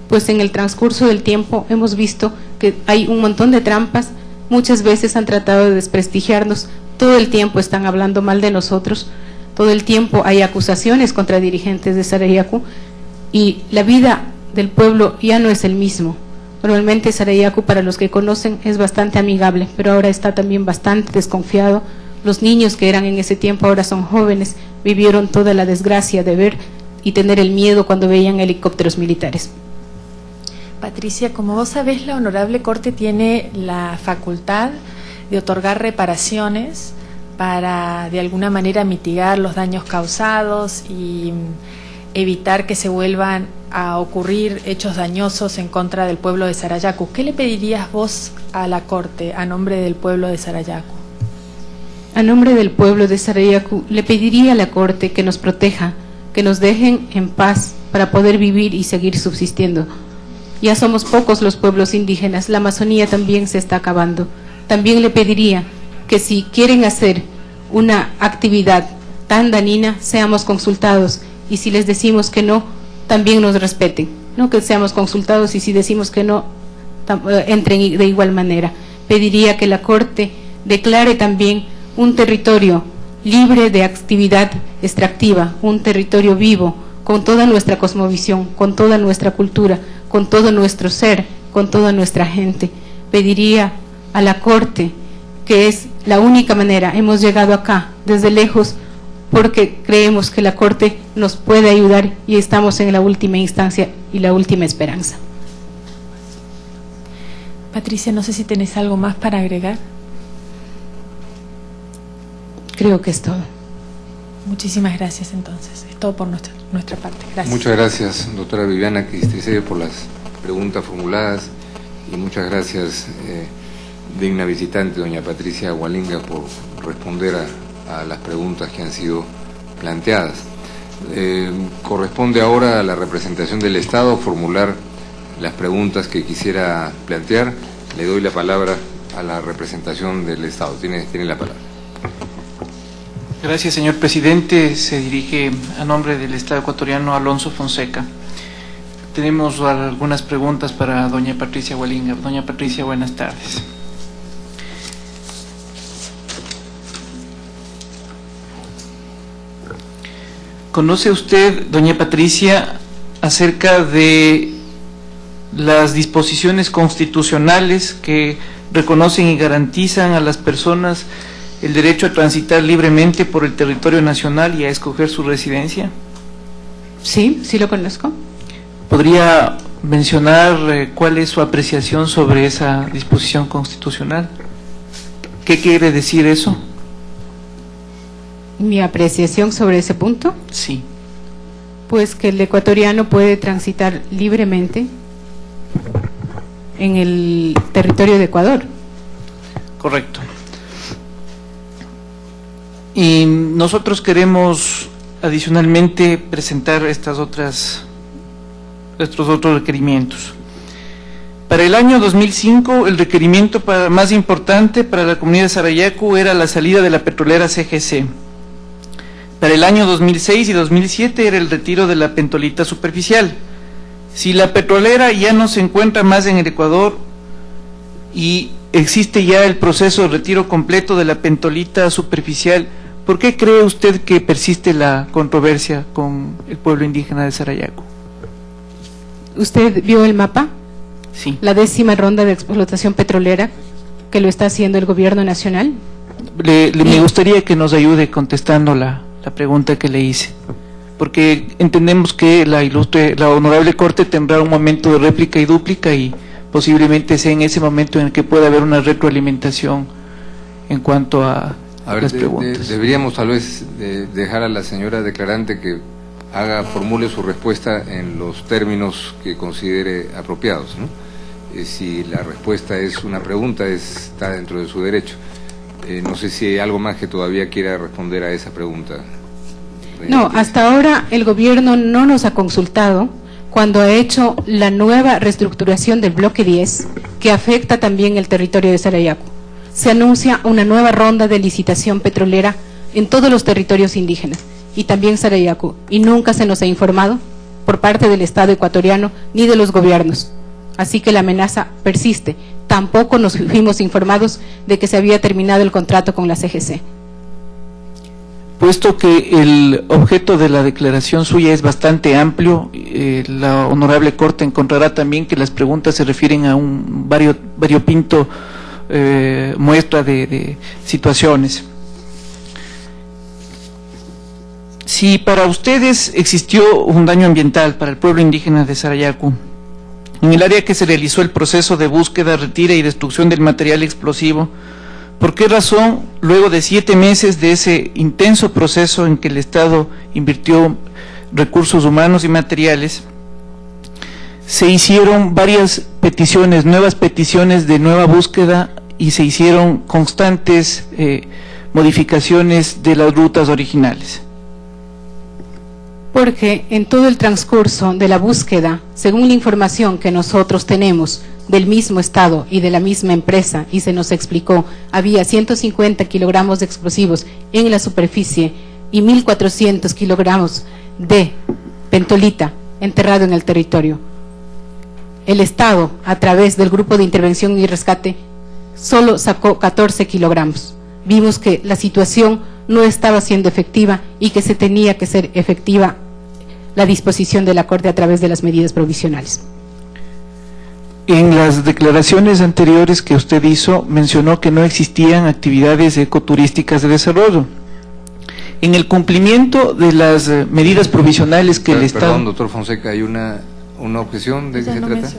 pues en el transcurso del tiempo hemos visto que hay un montón de trampas. Muchas veces han tratado de desprestigiarnos, todo el tiempo están hablando mal de nosotros, todo el tiempo hay acusaciones contra dirigentes de Sarayaku, y la vida del pueblo ya no es el mismo. Normalmente Sarayaku, para los que conocen, es bastante amigable, pero ahora está también bastante desconfiado. Los niños que eran en ese tiempo ahora son jóvenes, vivieron toda la desgracia de ver y tener el miedo cuando veían helicópteros militares. Patricia, como vos sabés, la Honorable Corte tiene la facultad de otorgar reparaciones para de alguna manera mitigar los daños causados y evitar que se vuelvan a ocurrir hechos dañosos en contra del pueblo de Sarayaku. ¿Qué le pedirías vos a la Corte a nombre del pueblo de Sarayaku? A nombre del pueblo de Sarayaku le pediría a la Corte que nos proteja, que nos dejen en paz para poder vivir y seguir subsistiendo. Ya somos pocos los pueblos indígenas, la Amazonía también se está acabando. También le pediría que si quieren hacer una actividad tan dañina, seamos consultados, y si les decimos que no, también nos respeten, no que seamos consultados, y si decimos que no, entren de igual manera. Pediría que la Corte declare también un territorio libre de actividad extractiva, un territorio vivo, con toda nuestra cosmovisión, con toda nuestra cultura, con todo nuestro ser, con toda nuestra gente. Pediría a la Corte, que es la única manera, hemos llegado acá desde lejos porque creemos que la Corte nos puede ayudar y estamos en la última instancia y la última esperanza. Patricia, no sé si tenés algo más para agregar. Creo que es todo. Muchísimas gracias entonces. Es todo por nuestra parte. Gracias. Muchas gracias, doctora Viviana Quistisegui, por las preguntas formuladas, y muchas gracias, digna visitante, doña Patricia Hualinga, por responder a las preguntas que han sido planteadas. Corresponde ahora a la representación del Estado formular las preguntas que quisiera plantear. Le doy la palabra a la representación del Estado. Tiene la palabra. Gracias, señor presidente. Se dirige a nombre del Estado ecuatoriano Alonso Fonseca. Tenemos algunas preguntas para doña Patricia Hualinga. Doña Patricia, buenas tardes. ¿Conoce usted, doña Patricia, acerca de las disposiciones constitucionales que reconocen y garantizan a las personas el derecho a transitar libremente por el territorio nacional y a escoger su residencia? Sí, sí lo conozco. ¿Podría mencionar cuál es su apreciación sobre esa disposición constitucional? ¿Qué quiere decir eso? Mi apreciación sobre ese punto, Sí. pues que el ecuatoriano puede transitar libremente en el territorio de Ecuador. Correcto. Y nosotros queremos adicionalmente presentar estos otros requerimientos. Para el año 2005, el requerimiento más importante para la comunidad de Sarayaku era la salida de la petrolera CGC. Para el año 2006 y 2007 era el retiro de la pentolita superficial. Si la petrolera ya no se encuentra más en el Ecuador y existe ya el proceso de retiro completo de la pentolita superficial, ¿por qué cree usted que persiste la controversia con el pueblo indígena de Sarayaku? ¿Usted vio el mapa? Sí. La 10ª ronda de explotación petrolera que lo está haciendo el gobierno nacional? Me gustaría que nos ayude contestando la pregunta que le hice, porque entendemos que la honorable Corte tendrá un momento de réplica y dúplica y posiblemente sea en ese momento en el que pueda haber una retroalimentación en cuanto a las preguntas. Deberíamos tal vez dejar a la señora declarante que formule su respuesta en los términos que considere apropiados, ¿no? Si la respuesta es una pregunta, está dentro de su derecho. No sé si hay algo más que todavía quiera responder a esa pregunta. No, hasta ahora el gobierno no nos ha consultado cuando ha hecho la nueva reestructuración del bloque 10, que afecta también el territorio de Sarayaku. Se anuncia una nueva ronda de licitación petrolera en todos los territorios indígenas y también Sarayaku, y nunca se nos ha informado por parte del Estado ecuatoriano ni de los gobiernos. Así que la amenaza persiste. Tampoco nos fuimos informados de que se había terminado el contrato con la CGC. Puesto que el objeto de la declaración suya es bastante amplio, la honorable Corte encontrará también que las preguntas se refieren a un variopinto muestra de situaciones. Si para ustedes existió un daño ambiental para el pueblo indígena de Sarayaku, en el área que se realizó el proceso de búsqueda, retira y destrucción del material explosivo, ¿por qué razón, luego de 7 meses de ese intenso proceso en que el Estado invirtió recursos humanos y materiales, se hicieron varias peticiones, nuevas peticiones de nueva búsqueda y se hicieron constantes modificaciones de las rutas originales? Porque en todo el transcurso de la búsqueda, según la información que nosotros tenemos del mismo Estado y de la misma empresa, y se nos explicó, había 150 kilogramos de explosivos en la superficie y 1.400 kilogramos de pentolita enterrado en el territorio. El Estado, a través del Grupo de Intervención y Rescate, solo sacó 14 kilogramos. Vimos que la situación no estaba siendo efectiva y que se tenía que ser efectiva la disposición de la Corte a través de las medidas provisionales. En las declaraciones anteriores que usted hizo, mencionó que no existían actividades ecoturísticas de desarrollo. En el cumplimiento de las medidas provisionales que el Estado... Perdón, doctor Fonseca, ¿hay una objeción de qué se trata?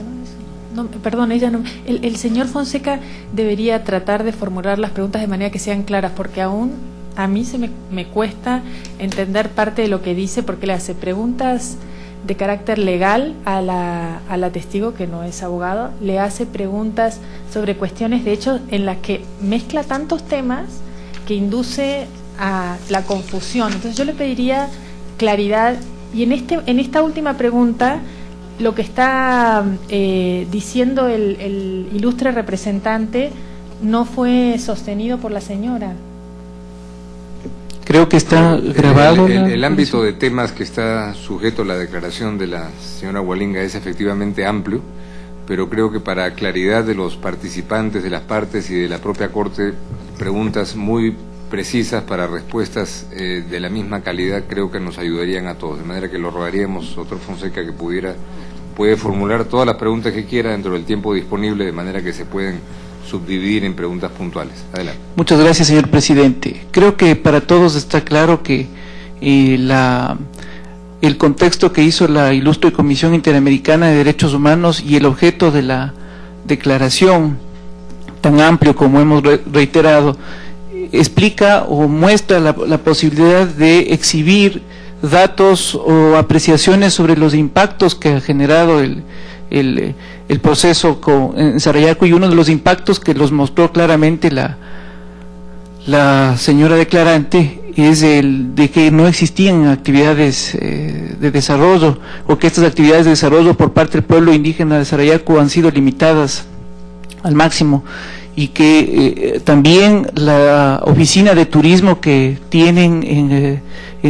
No, perdón, ella no. El señor Fonseca debería tratar de formular las preguntas de manera que sean claras, porque aún a mí me cuesta entender parte de lo que dice, porque le hace preguntas de carácter legal a la testigo, que no es abogado, le hace preguntas sobre cuestiones de hecho en las que mezcla tantos temas que induce a la confusión. Entonces yo le pediría claridad, y en esta última pregunta lo que está diciendo el ilustre representante no fue sostenido por la señora. Creo que está grabado. El ámbito de temas que está sujeto a la declaración de la señora Hualinga es efectivamente amplio, pero creo que para claridad de los participantes, de las partes y de la propia Corte, preguntas muy precisas para respuestas de la misma calidad creo que nos ayudarían a todos, de manera que lo rogaríamos, doctor Fonseca, que puede formular todas las preguntas que quiera dentro del tiempo disponible, de manera que se pueden subdividir en preguntas puntuales. Adelante. Muchas gracias, señor presidente. Creo que para todos está claro que el contexto que hizo la ilustre Comisión Interamericana de Derechos Humanos y el objeto de la declaración tan amplio como hemos reiterado, explica o muestra la posibilidad de exhibir datos o apreciaciones sobre los impactos que ha generado el proceso en Sarayaku, y uno de los impactos que los mostró claramente la señora declarante es el de que no existían actividades de desarrollo, o que estas actividades de desarrollo por parte del pueblo indígena de Sarayaku han sido limitadas al máximo, y que también la oficina de turismo que tienen en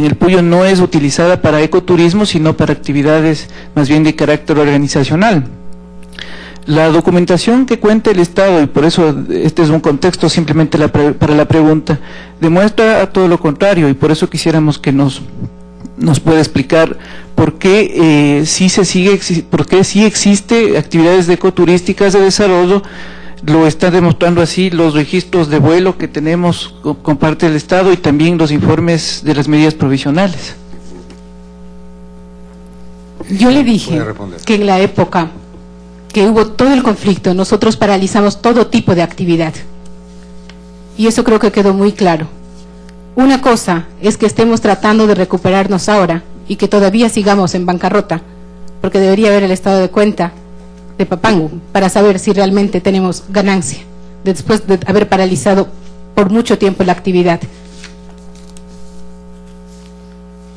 el Puyo no es utilizada para ecoturismo, sino para actividades más bien de carácter organizacional. La documentación que cuenta el Estado, y por eso este es un contexto simplemente para la pregunta, demuestra todo lo contrario, y por eso quisiéramos que nos pueda explicar por qué sí existe actividades ecoturísticas de desarrollo, lo está demostrando así los registros de vuelo que tenemos con parte del Estado y también los informes de las medidas provisionales. Yo le dije que en la época que hubo todo el conflicto, nosotros paralizamos todo tipo de actividad. Y eso creo que quedó muy claro. Una cosa es que estemos tratando de recuperarnos ahora y que todavía sigamos en bancarrota, porque debería haber el estado de cuenta de Papangu para saber si realmente tenemos ganancia después de haber paralizado por mucho tiempo la actividad.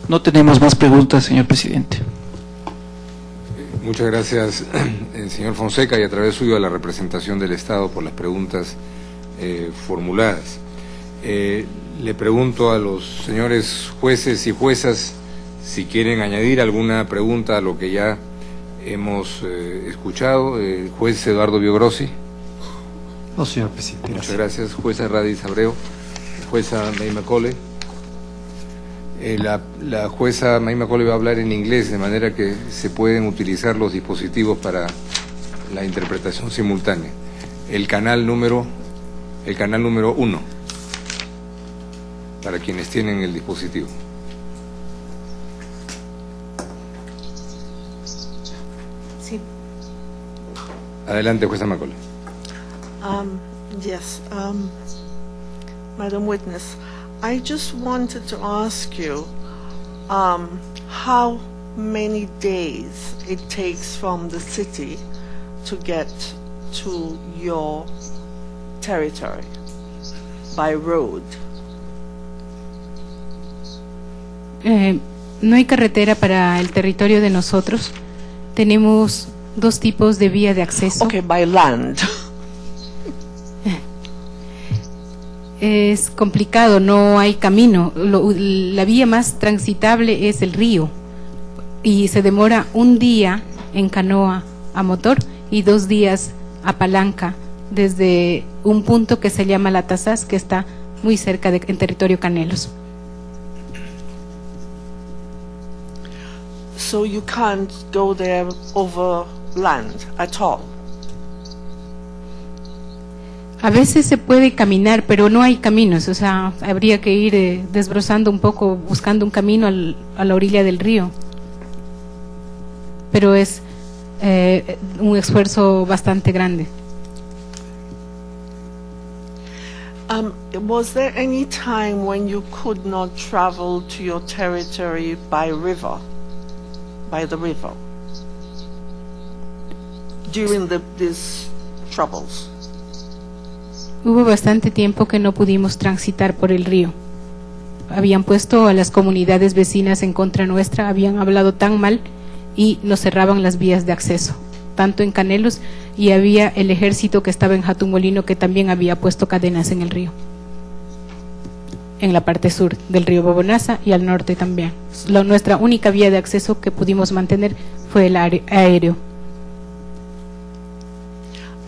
No tenemos más preguntas, señor presidente. Muchas gracias, señor Fonseca, y a través suyo a la representación del Estado por las preguntas formuladas. Le pregunto a los señores jueces y juezas si quieren añadir alguna pregunta a lo que ya hemos escuchado. El juez Eduardo Biogrossi. No, señor presidente. Muchas gracias. Jueza Radis Abreu. Jueza May Macaulay. La jueza May Macaulay va a hablar en inglés, de manera que se pueden utilizar los dispositivos para la interpretación simultánea. El canal número 1, para quienes tienen el dispositivo. Sí. Adelante, jueza Macaulay. Yes, Madam Witness, I just wanted to ask you how many days it takes from the city to get to your territory by road. No hay carretera para el territorio de nosotros. Tenemos dos tipos de vía de acceso. Okay, by land. Es complicado, no hay camino. La vía más transitable es el río y se demora un día en canoa a motor y 2 días a palanca desde un punto que se llama La Tazás, que está muy cerca en territorio Canelos. So you can't go there over land at all? A veces se puede caminar, pero no hay caminos, o sea, habría que ir desbrozando un poco, buscando un camino a la orilla del río. Pero es un esfuerzo bastante grande. Was there any time when you could not travel to your territory by river, by the river, during these troubles? Hubo bastante tiempo que no pudimos transitar por el río. Habían puesto a las comunidades vecinas en contra nuestra, habían hablado tan mal y nos cerraban las vías de acceso, tanto en Canelos, y había el ejército que estaba en Jatumolino que también había puesto cadenas en el río, en la parte sur del río Bobonaza y al norte también. Nuestra única vía de acceso que pudimos mantener fue el aéreo.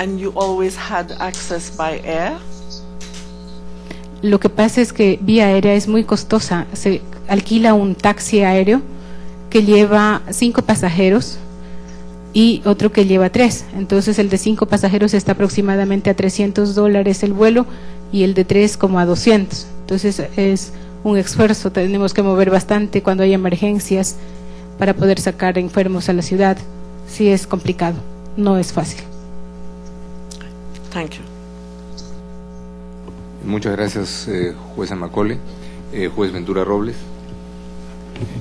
And you always had access by air? Lo que pasa es que vía aérea es muy costosa. Se alquila un taxi aéreo que lleva 5 pasajeros y otro que lleva 3. Entonces el de 5 pasajeros está aproximadamente a $300 el vuelo y el de 3 como a 200. Entonces es un esfuerzo, tenemos que mover bastante cuando hay emergencias para poder sacar enfermos a la ciudad. Sí es complicado, no es fácil. Thank you. Muchas gracias, jueza Macaulay. Juez Ventura Robles.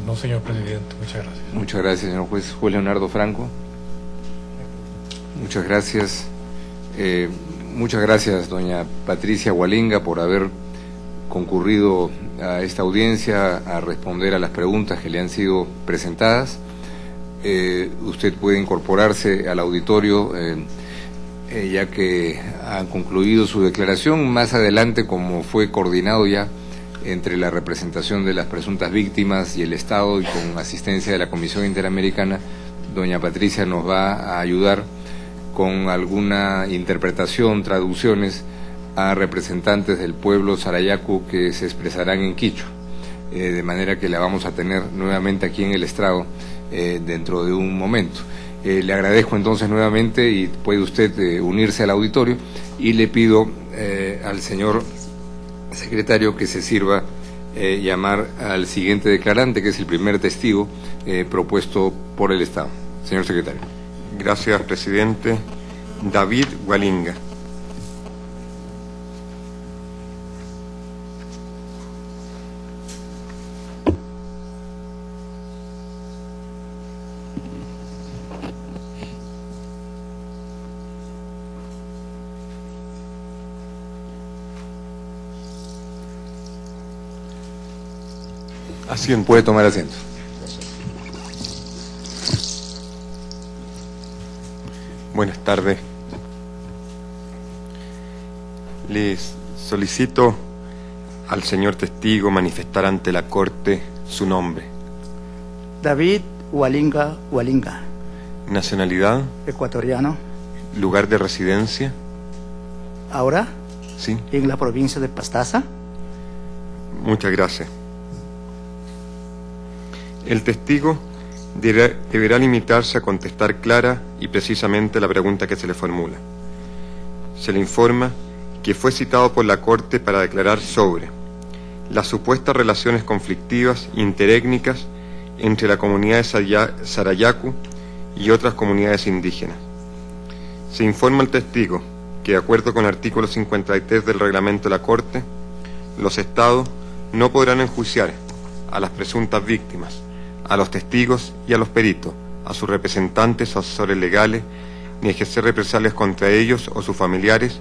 No, señor presidente, muchas gracias. Muchas gracias, señor juez. Juez Leonardo Franco. Muchas gracias. Muchas gracias, doña Patricia Hualinga, por haber concurrido a esta audiencia a responder a las preguntas que le han sido presentadas. Usted puede incorporarse al auditorio ya que han concluido su declaración. Más adelante, como fue coordinado ya entre la representación de las presuntas víctimas y el Estado y con asistencia de la Comisión Interamericana, doña Patricia nos va a ayudar con alguna interpretación, traducciones a representantes del pueblo sarayaku que se expresarán en quichua, de manera que la vamos a tener nuevamente aquí en el estrado dentro de un momento. Le agradezco entonces nuevamente y puede usted unirse al auditorio, y le pido al señor secretario que se sirva llamar al siguiente declarante, que es el primer testigo propuesto por el Estado. Señor secretario. Gracias, presidente. David Hualinga. Asiento. Puede tomar asiento. Buenas tardes. Les solicito al señor testigo manifestar ante la Corte su nombre. David Hualinga Hualinga. Nacionalidad. Ecuatoriano. Lugar de residencia. Ahora, Sí. en la provincia de Pastaza. Muchas gracias. El testigo deberá limitarse a contestar clara y precisamente la pregunta que se le formula. Se le informa que fue citado por la Corte para declarar sobre las supuestas relaciones conflictivas interétnicas entre la comunidad de Sarayaku y otras comunidades indígenas. Se informa al testigo que, de acuerdo con el artículo 53 del reglamento de la Corte, los Estados no podrán enjuiciar a las presuntas víctimas, a los testigos y a los peritos, a sus representantes o asesores legales, ni ejercer represalias contra ellos o sus familiares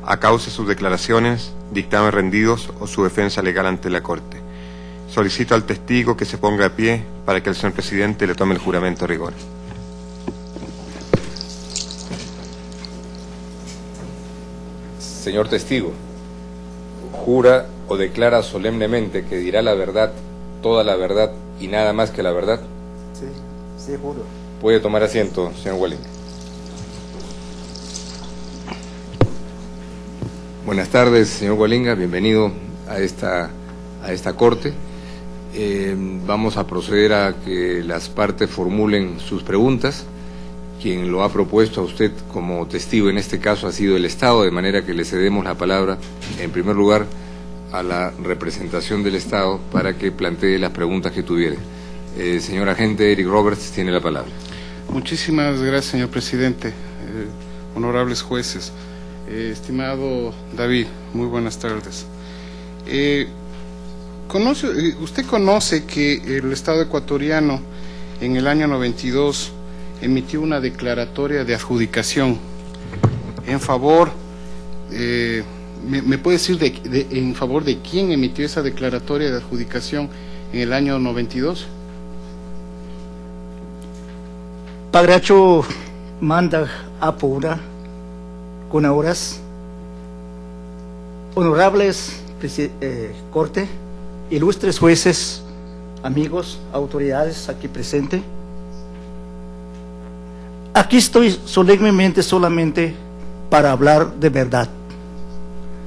a causa de sus declaraciones, dictámenes rendidos o su defensa legal ante la Corte. Solicito al testigo que se ponga de pie para que el señor presidente le tome el juramento de rigor. Señor testigo, ¿jura o declara solemnemente que dirá la verdad, toda la verdad y nada más que la verdad? Sí, sí, juro. Puede tomar asiento, señor Hualinga. Buenas tardes, señor Hualinga, bienvenido a esta corte. Vamos a proceder a que las partes formulen sus preguntas. Quien lo ha propuesto a usted como testigo en este caso ha sido el Estado, de manera que le cedemos la palabra, en primer lugar, a la representación del Estado para que plantee las preguntas que tuviere. Señor agente Eric Roberts tiene la palabra. Muchísimas gracias, señor presidente, honorables jueces. Estimado David, muy buenas tardes. ¿Usted conoce que el Estado ecuatoriano en el año 92 emitió una declaratoria de adjudicación en favor, ¿me puede decir en favor de quién emitió esa declaratoria de adjudicación en el año 92? Pagracho manda apura con horas. Honorables Corte, ilustres jueces, amigos, autoridades aquí presentes. Aquí estoy solemnemente solamente para hablar de verdad.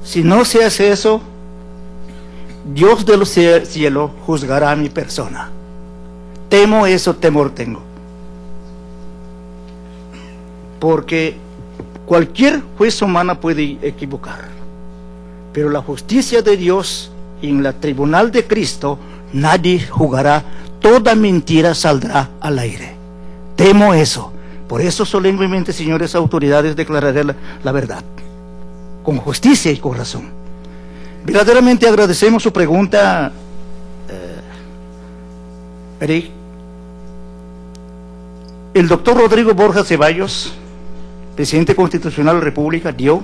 Si no se hace eso, Dios de los cielos juzgará a mi persona. Temo eso, temor tengo. Porque cualquier juez humano puede equivocar, pero la justicia de Dios en la tribunal de Cristo nadie jugará, toda mentira saldrá al aire. Temo eso. Por eso solemnemente, señores autoridades, declararé la verdad, con justicia y con razón. Verdaderamente agradecemos su pregunta, Eric. El doctor Rodrigo Borja Ceballos, presidente constitucional de la República, dio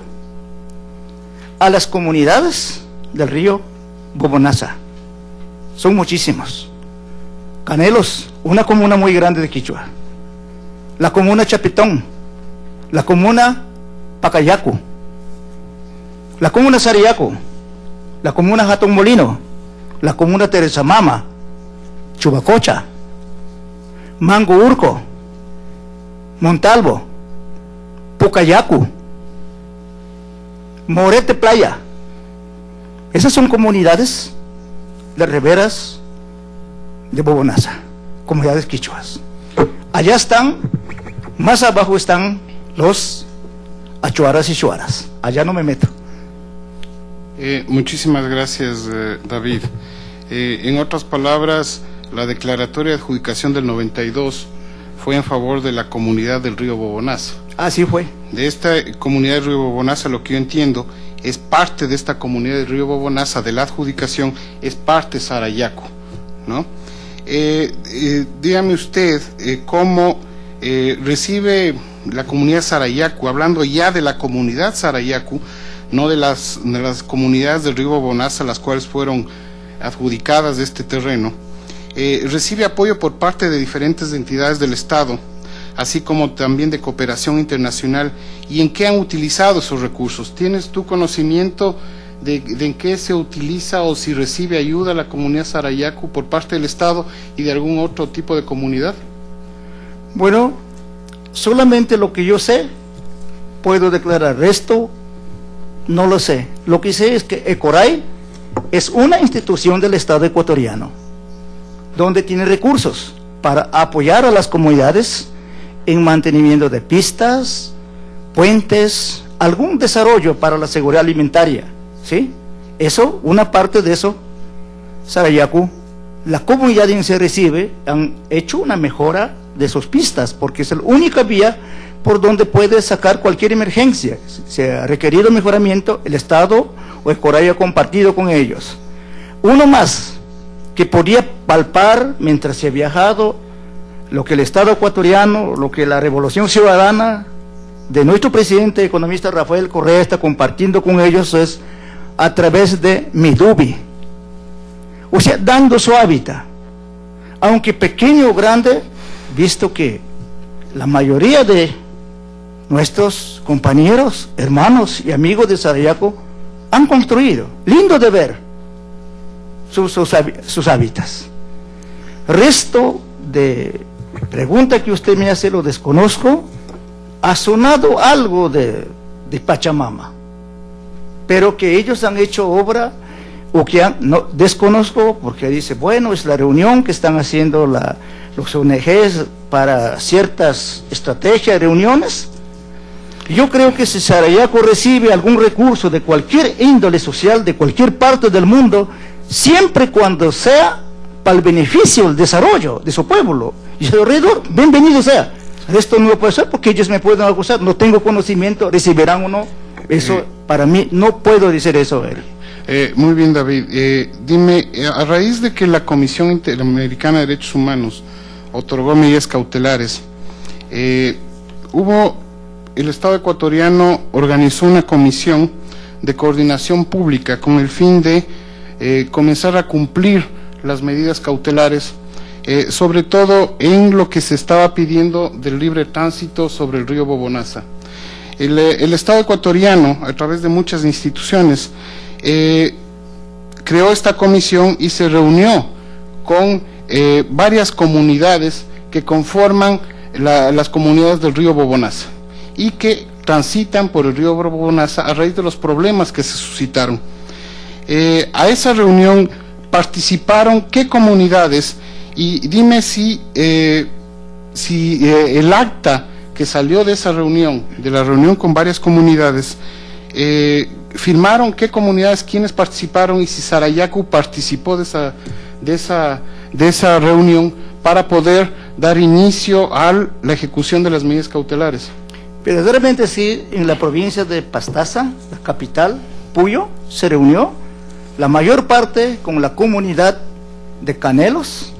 a las comunidades del río Bobonaza, son muchísimos. Canelos, una comuna muy grande de Quichua. La comuna Chapitón, la comuna Pacayacu, la comuna Sarayaku, la comuna Jatón Molino, la comuna Teresa Mama, Chubacocha, Mango Urco, Montalvo, Pucayacu, Morete Playa. Esas son comunidades de riberas de Bobonaza, comunidades quichuas. Allá están, más abajo están los achuaras y chuaras. Allá no me meto. Muchísimas gracias, David. En otras palabras, la declaratoria de adjudicación del 92 fue en favor de la comunidad del río Bobonaza. Así fue. De esta comunidad del río Bobonaza, lo que yo entiendo, es parte de esta comunidad del río Bobonaza, de la adjudicación, es parte Sarayaku, ¿no? Dígame usted cómo recibe la comunidad Sarayaku, hablando ya de la comunidad Sarayaku, no de las comunidades del río Bobonaza, las cuales fueron adjudicadas de este terreno, recibe apoyo por parte de diferentes entidades del Estado, así como también de cooperación internacional, y en qué han utilizado esos recursos. ¿Tienes tu conocimiento de en qué se utiliza o si recibe ayuda la comunidad Sarayaku por parte del Estado y de algún otro tipo de comunidad? Bueno, solamente lo que yo sé puedo declarar, resto no lo sé. Lo que sé es que ECORAI es una institución del Estado ecuatoriano donde tiene recursos para apoyar a las comunidades en mantenimiento de pistas, puentes, algún desarrollo para la seguridad alimentaria, ¿sí? Eso, una parte de eso, Sarayaku, la comunidad en se recibe, han hecho una mejora de sus pistas, porque es la única vía por donde puede sacar cualquier emergencia. Se ha requerido mejoramiento, el Estado o el ECORAI ha compartido con ellos. Uno más, que podía palpar mientras se ha viajado, lo que el Estado ecuatoriano, lo que la Revolución Ciudadana de nuestro presidente economista Rafael Correa está compartiendo con ellos, es a través de Midubi, o sea, dando su hábitat, aunque pequeño o grande, visto que la mayoría de nuestros compañeros, hermanos y amigos de Sarayaku han construido, lindo de ver, sus hábitats. Resto de pregunta que usted me hace, lo desconozco. Ha sonado algo de Pachamama, pero que ellos han hecho obra o que no desconozco, porque dice, bueno, es la reunión que están haciendo los ONGs para ciertas estrategias, reuniones. Yo creo que si Sarayaku recibe algún recurso de cualquier índole social, de cualquier parte del mundo, siempre cuando sea para el beneficio, el desarrollo de su pueblo y su alrededor, bienvenido sea. Esto no lo puede ser porque ellos me pueden acusar, no tengo conocimiento, recibirán o no. Eso para mí no puedo decir eso, Eric. Muy bien, David. Dime, a raíz de que la Comisión Interamericana de Derechos Humanos otorgó medidas cautelares, el Estado ecuatoriano organizó una comisión de coordinación pública con el fin de comenzar a cumplir las medidas cautelares, sobre todo en lo que se estaba pidiendo del libre tránsito sobre el río Bobonaza. El Estado ecuatoriano, a través de muchas instituciones, creó esta comisión y se reunió con varias comunidades que conforman las comunidades del río Bobonaza y que transitan por el río Bobonaza a raíz de los problemas que se suscitaron. A esa reunión participaron qué comunidades, y dime si el acta que salió de esa reunión, de la reunión con varias comunidades, firmaron qué comunidades, quiénes participaron y si Sarayaku participó de esa reunión para poder dar inicio a la ejecución de las medidas cautelares. Verdaderamente sí, en la provincia de Pastaza, la capital, Puyo, se reunió la mayor parte con la comunidad de Canelos,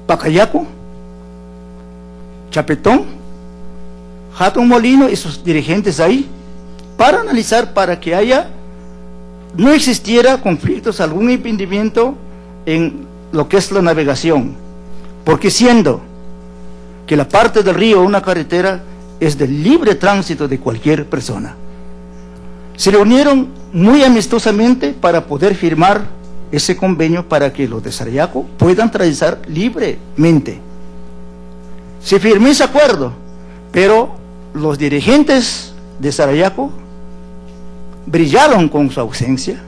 Pacayacu, Chapetón, Jatón Molino y sus dirigentes ahí, para analizar, para que no existiera conflictos, algún impedimento en lo que es la navegación, porque siendo que la parte del río, una carretera, es de libre tránsito de cualquier persona. Se reunieron muy amistosamente para poder firmar ese convenio para que los de Sarayaku puedan transitar libremente. Se firmó ese acuerdo, pero los dirigentes de Sarayaku brillaron con su ausencia,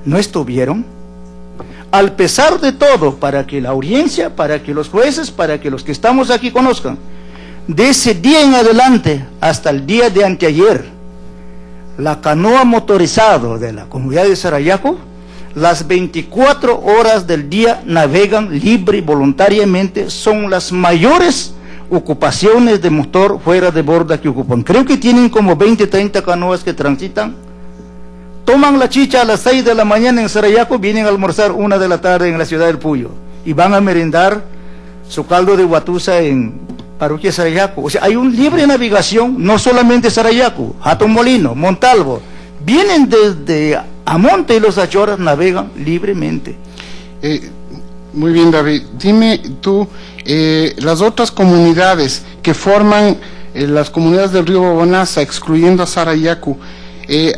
no estuvieron. Al pesar de todo, para que la audiencia, para que los jueces, para que los que estamos aquí conozcan, de ese día en adelante hasta el día de anteayer, la canoa motorizada de la comunidad de Sarayaco, las 24 horas del día navegan libre y voluntariamente, son las mayores ocupaciones de motor fuera de borda que ocupan. Creo que tienen como 20, 30 canoas que transitan. Toman la chicha a las 6 de la mañana en Sarayaco, vienen a almorzar 1 de la tarde en la ciudad del Puyo y van a merendar su caldo de guatusa en Parroquia Sarayaco. O sea, hay un libre navegación, no solamente Sarayaco, Hatun Molino, Montalvo, vienen desde Amonte y los Achoras, navegan libremente. Muy bien, David. Dime tú, las otras comunidades que forman las comunidades del río Bobonaza, excluyendo a Sarayaco,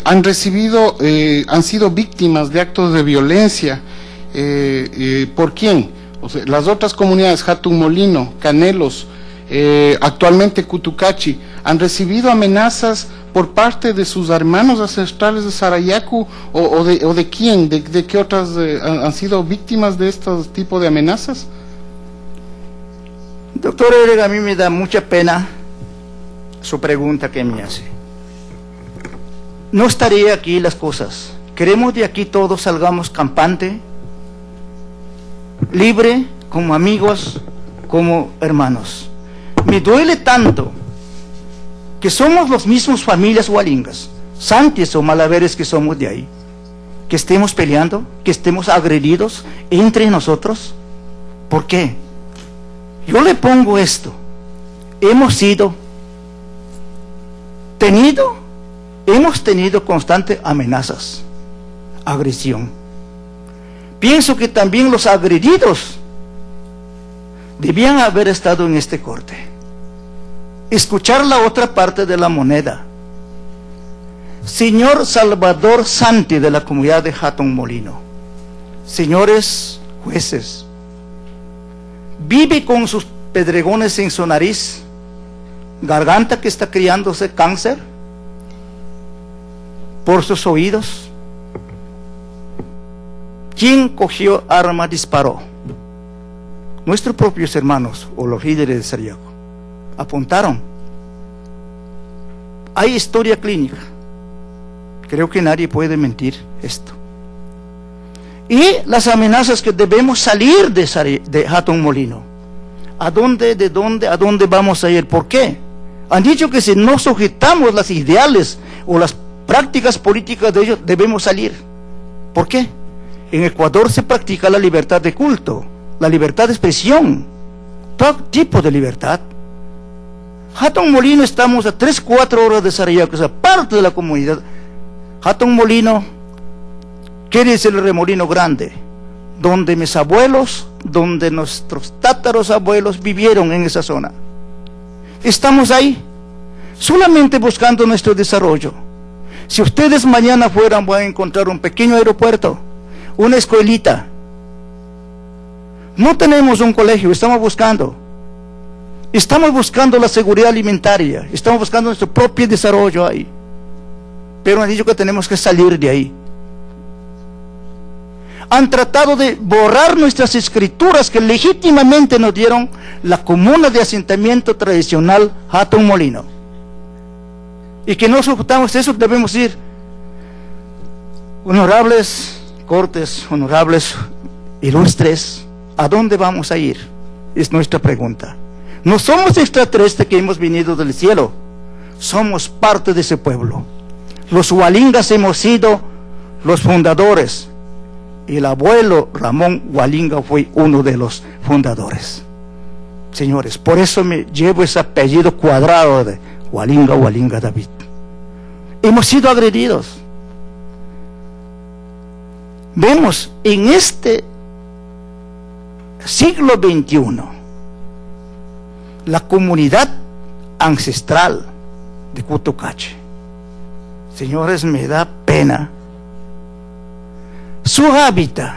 han sido víctimas de actos de violencia. ¿Por quién? O sea, las otras comunidades, Hatun Molino, Canelos, actualmente Cutucachi, han recibido amenazas por parte de sus hermanos ancestrales de Sarayaco o de quién, de qué otras han sido víctimas de estos tipos de amenazas. Doctor Erega, a mí me da mucha pena su pregunta que me hace. No estaría aquí las cosas. Queremos de aquí todos salgamos campante, libre, como amigos, como hermanos. Me duele tanto que somos los mismos familias hualingas, santis o malaveres que somos de ahí, que estemos peleando, que estemos agredidos entre nosotros. ¿Por qué? Yo le pongo esto. Hemos tenido constantes amenazas, agresión. Pienso que también los agredidos debían haber estado en este corte. Escuchar la otra parte de la moneda. Señor Salvador Santi de la comunidad de Hatun Molino, señores jueces, vive con sus pedregones en su nariz, garganta que está criándose cáncer, por sus oídos. ¿Quién cogió arma, disparó? Nuestros propios hermanos o los líderes de Sarayaco apuntaron. Hay historia clínica. Creo que nadie puede mentir esto. Y las amenazas que debemos salir de Hatun Molino. ¿A dónde vamos a ir? ¿Por qué? Han dicho que si no sujetamos las ideales o las prácticas políticas de ellos, debemos salir. ¿Por qué? En Ecuador se practica la libertad de culto, la libertad de expresión, todo tipo de libertad. Hatun Molino estamos a 3-4 horas de Sarayaco, o sea, parte de la comunidad. Hatun Molino quiere decir el remolino grande, donde mis abuelos, donde nuestros tatarabuelos vivieron en esa zona. Estamos ahí, solamente buscando nuestro desarrollo. Si ustedes mañana fueran, van a encontrar un pequeño aeropuerto, una escuelita. No tenemos un colegio, estamos buscando la seguridad alimentaria, estamos buscando nuestro propio desarrollo ahí. Pero han dicho que tenemos que salir de ahí. Han tratado de borrar nuestras escrituras que legítimamente nos dieron la comuna de asentamiento tradicional Hatun Molino. Y que no soportamos eso, debemos ir. Honorables cortes, honorables ilustres, ¿a dónde vamos a ir? Es nuestra pregunta. No somos extraterrestres que hemos venido del cielo, somos parte de ese pueblo. Los hualingas hemos sido los fundadores. El abuelo Ramón Hualinga fue uno de los fundadores. Señores, por eso me llevo ese apellido cuadrado de Hualinga David. Hemos sido agredidos. Vemos en este siglo XXI la comunidad ancestral de Cutucachi. Señores, me da pena. Su hábitat,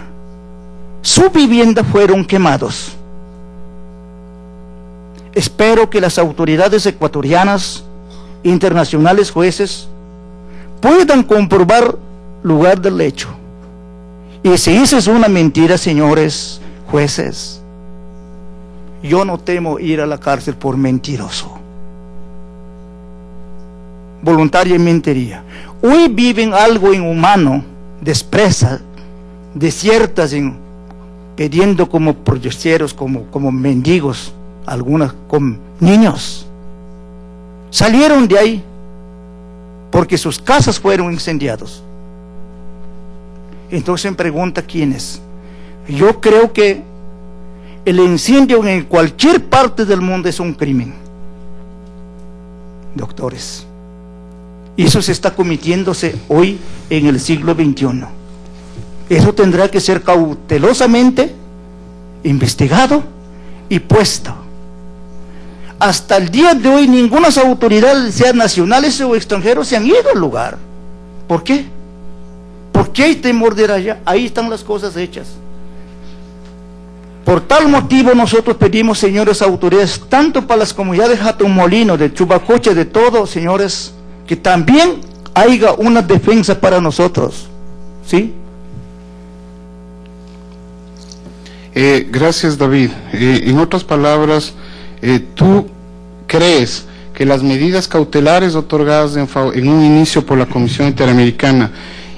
su vivienda fueron quemados. Espero que las autoridades ecuatorianas, internacionales, jueces, puedan comprobar lugar del hecho Y si eso es una mentira, señores jueces, yo no temo ir a la cárcel por mentiroso. Voluntariamente iría. Hoy viven algo inhumano, despreza, desiertas, pidiendo como proyecteros, como mendigos, algunas con niños. Salieron de ahí porque sus casas fueron incendiadas. Entonces me pregunta quiénes. Yo creo que el incendio en cualquier parte del mundo es un crimen, doctores. Y eso se está cometiéndose hoy en el siglo XXI. Eso tendrá que ser cautelosamente investigado y puesto. Hasta el día de hoy ninguna autoridad, sean nacionales o extranjeros, se han ido al lugar. ¿Por qué? ¿Por qué hay temor de ir allá? Ahí están las cosas hechas. Por tal motivo nosotros pedimos, señores autoridades, tanto para las comunidades de Jatumolino, de Chubacoche, de todo, señores, que también haya una defensa para nosotros, ¿sí? Gracias, David. En otras palabras, ¿tú crees que las medidas cautelares otorgadas en un inicio por la Comisión Interamericana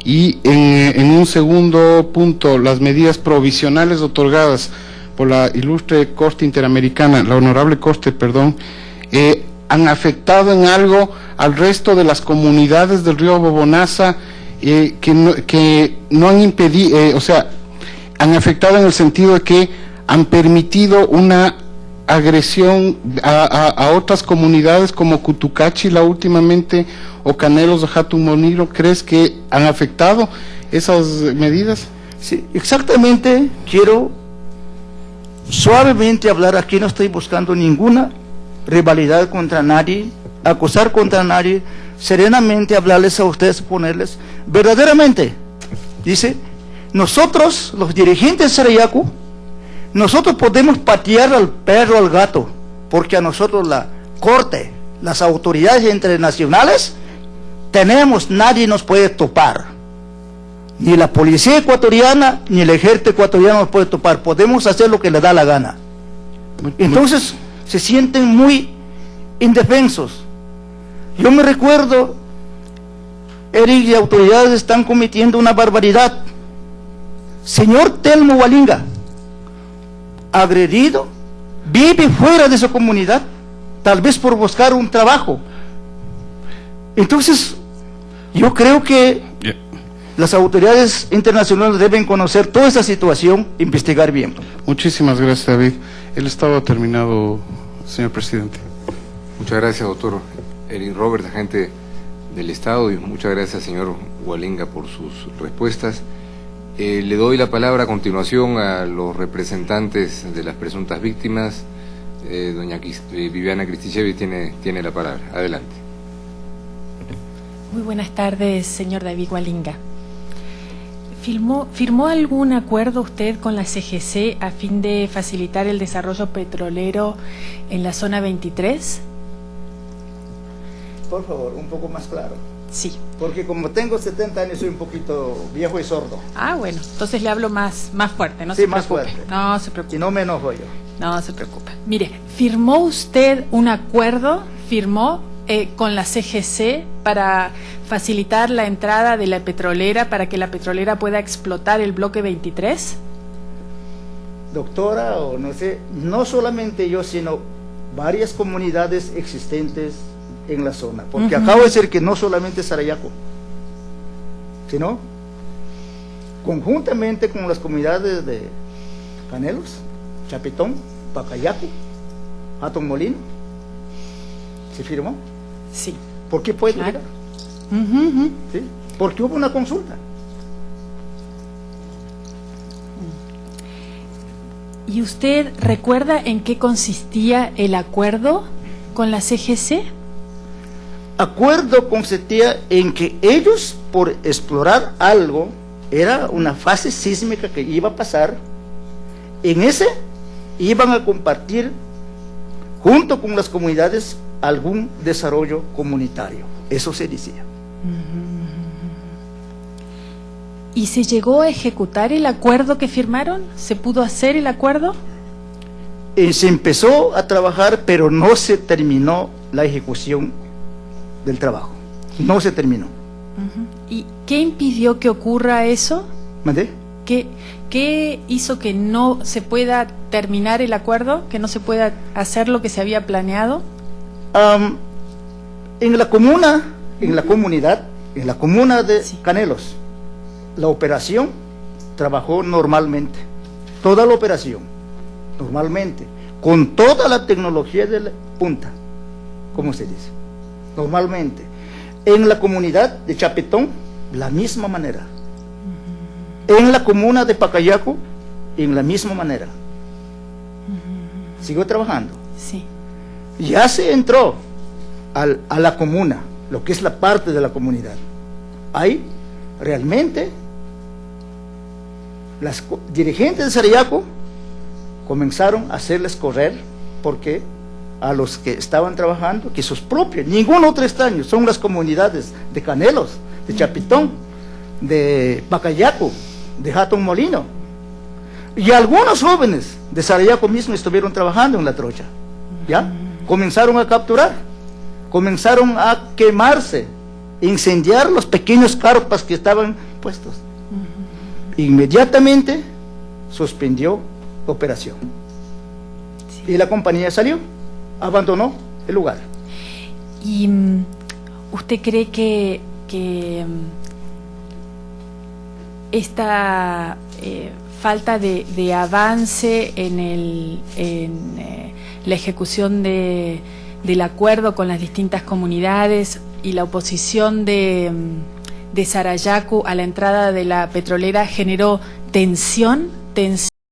y en un segundo punto las medidas provisionales otorgadas por la ilustre Corte Interamericana, la Honorable Corte, perdón, han afectado en algo al resto de las comunidades del río Bobonaza, que no han impedido, o sea, han afectado en el sentido de que han permitido una agresión a otras comunidades como Cutucachila últimamente o Canelos de Jatumolino? ¿Crees que han afectado esas medidas? Sí, exactamente. Quiero suavemente hablar aquí, no estoy buscando ninguna rivalidad contra nadie, acusar contra nadie, serenamente hablarles a ustedes, ponerles verdaderamente, dice, nosotros los dirigentes de Sarayaku, nosotros podemos patear al perro, al gato, porque a nosotros la corte, las autoridades internacionales tenemos, nadie nos puede topar, ni la policía ecuatoriana ni el ejército ecuatoriano nos puede topar, podemos hacer lo que le da la gana. Entonces se sienten muy indefensos. Yo me recuerdo, Eric, y autoridades están cometiendo una barbaridad. Señor Telmo Hualinga, agredido, vive fuera de su comunidad, tal vez por buscar un trabajo. Entonces, yo creo que las autoridades internacionales deben conocer toda esa situación, investigar bien. Muchísimas gracias, David. El estado ha terminado, señor presidente. Muchas gracias, doctor Eric Roberts, agente del Estado, y muchas gracias, señor Hualinga, por sus respuestas. Le doy la palabra a continuación a los representantes de las presuntas víctimas. Doña Viviana Cristichevi tiene la palabra. Adelante. Muy buenas tardes, señor David Hualinga. ¿Firmó algún acuerdo usted con la CGC a fin de facilitar el desarrollo petrolero en la zona 23? Por favor, un poco más claro. Sí. Porque como tengo 70 años, soy un poquito viejo y sordo. Ah, bueno, entonces le hablo más fuerte, no sí, se más preocupe. fuerte. No se preocupe. Y no me enojo yo. No se preocupe. Mire, ¿firmó usted un acuerdo, con la CGC para facilitar la entrada de la petrolera para que la petrolera pueda explotar el bloque 23? Doctora, o no sé, no solamente yo, sino varias comunidades existentes en la zona, porque acabo de decir que no solamente Sarayaku, sino conjuntamente con las comunidades de Canelos, Chapitón, Pacayacu, Jatumolino. ¿Se firmó? Sí. ¿Por qué puede claro. llegar? ¿Sí? Porque hubo una consulta. ¿Y usted recuerda en qué consistía el acuerdo con la CGC? Acuerdo consistía en que ellos, por explorar algo, era una fase sísmica que iba a pasar, en ese iban a compartir junto con las comunidades algún desarrollo comunitario. Eso se decía. ¿Y se llegó a ejecutar el acuerdo que firmaron? ¿Se pudo hacer el acuerdo? Se empezó a trabajar, pero no se terminó la ejecución del trabajo. No se terminó. ¿Y qué impidió que ocurra eso? ¿Mandé? ¿Qué hizo que no se pueda terminar el acuerdo? ¿Que no se pueda hacer lo que se había planeado? En la comuna, en la comunidad, en la comuna de Canelos, la operación trabajó normalmente. Toda la operación, normalmente, con toda la tecnología de la punta, como se dice, normalmente. En la comunidad de Chapetón, la misma manera. En la comuna de Pacayaco, en la misma manera. Siguió trabajando. Sí. Ya se entró a la comuna, lo que es la parte de la comunidad. Ahí, realmente, las dirigentes de Sarayaco comenzaron a hacerles correr, porque a los que estaban trabajando, que sus propios, ningún otro extraño, son las comunidades de Canelos, de Chapetón, de Pacayaco, de Jatón Molino, y algunos jóvenes de Sarayaco mismo estuvieron trabajando en la trocha, ¿ya? Comenzaron a capturar, comenzaron a quemarse, incendiar los pequeños carpas que estaban puestos. Inmediatamente suspendió la operación. Y la compañía salió, abandonó el lugar. ¿Y usted cree que esta falta de avance en la ejecución del acuerdo con las distintas comunidades y la oposición de Sarayaku a la entrada de la petrolera generó tensión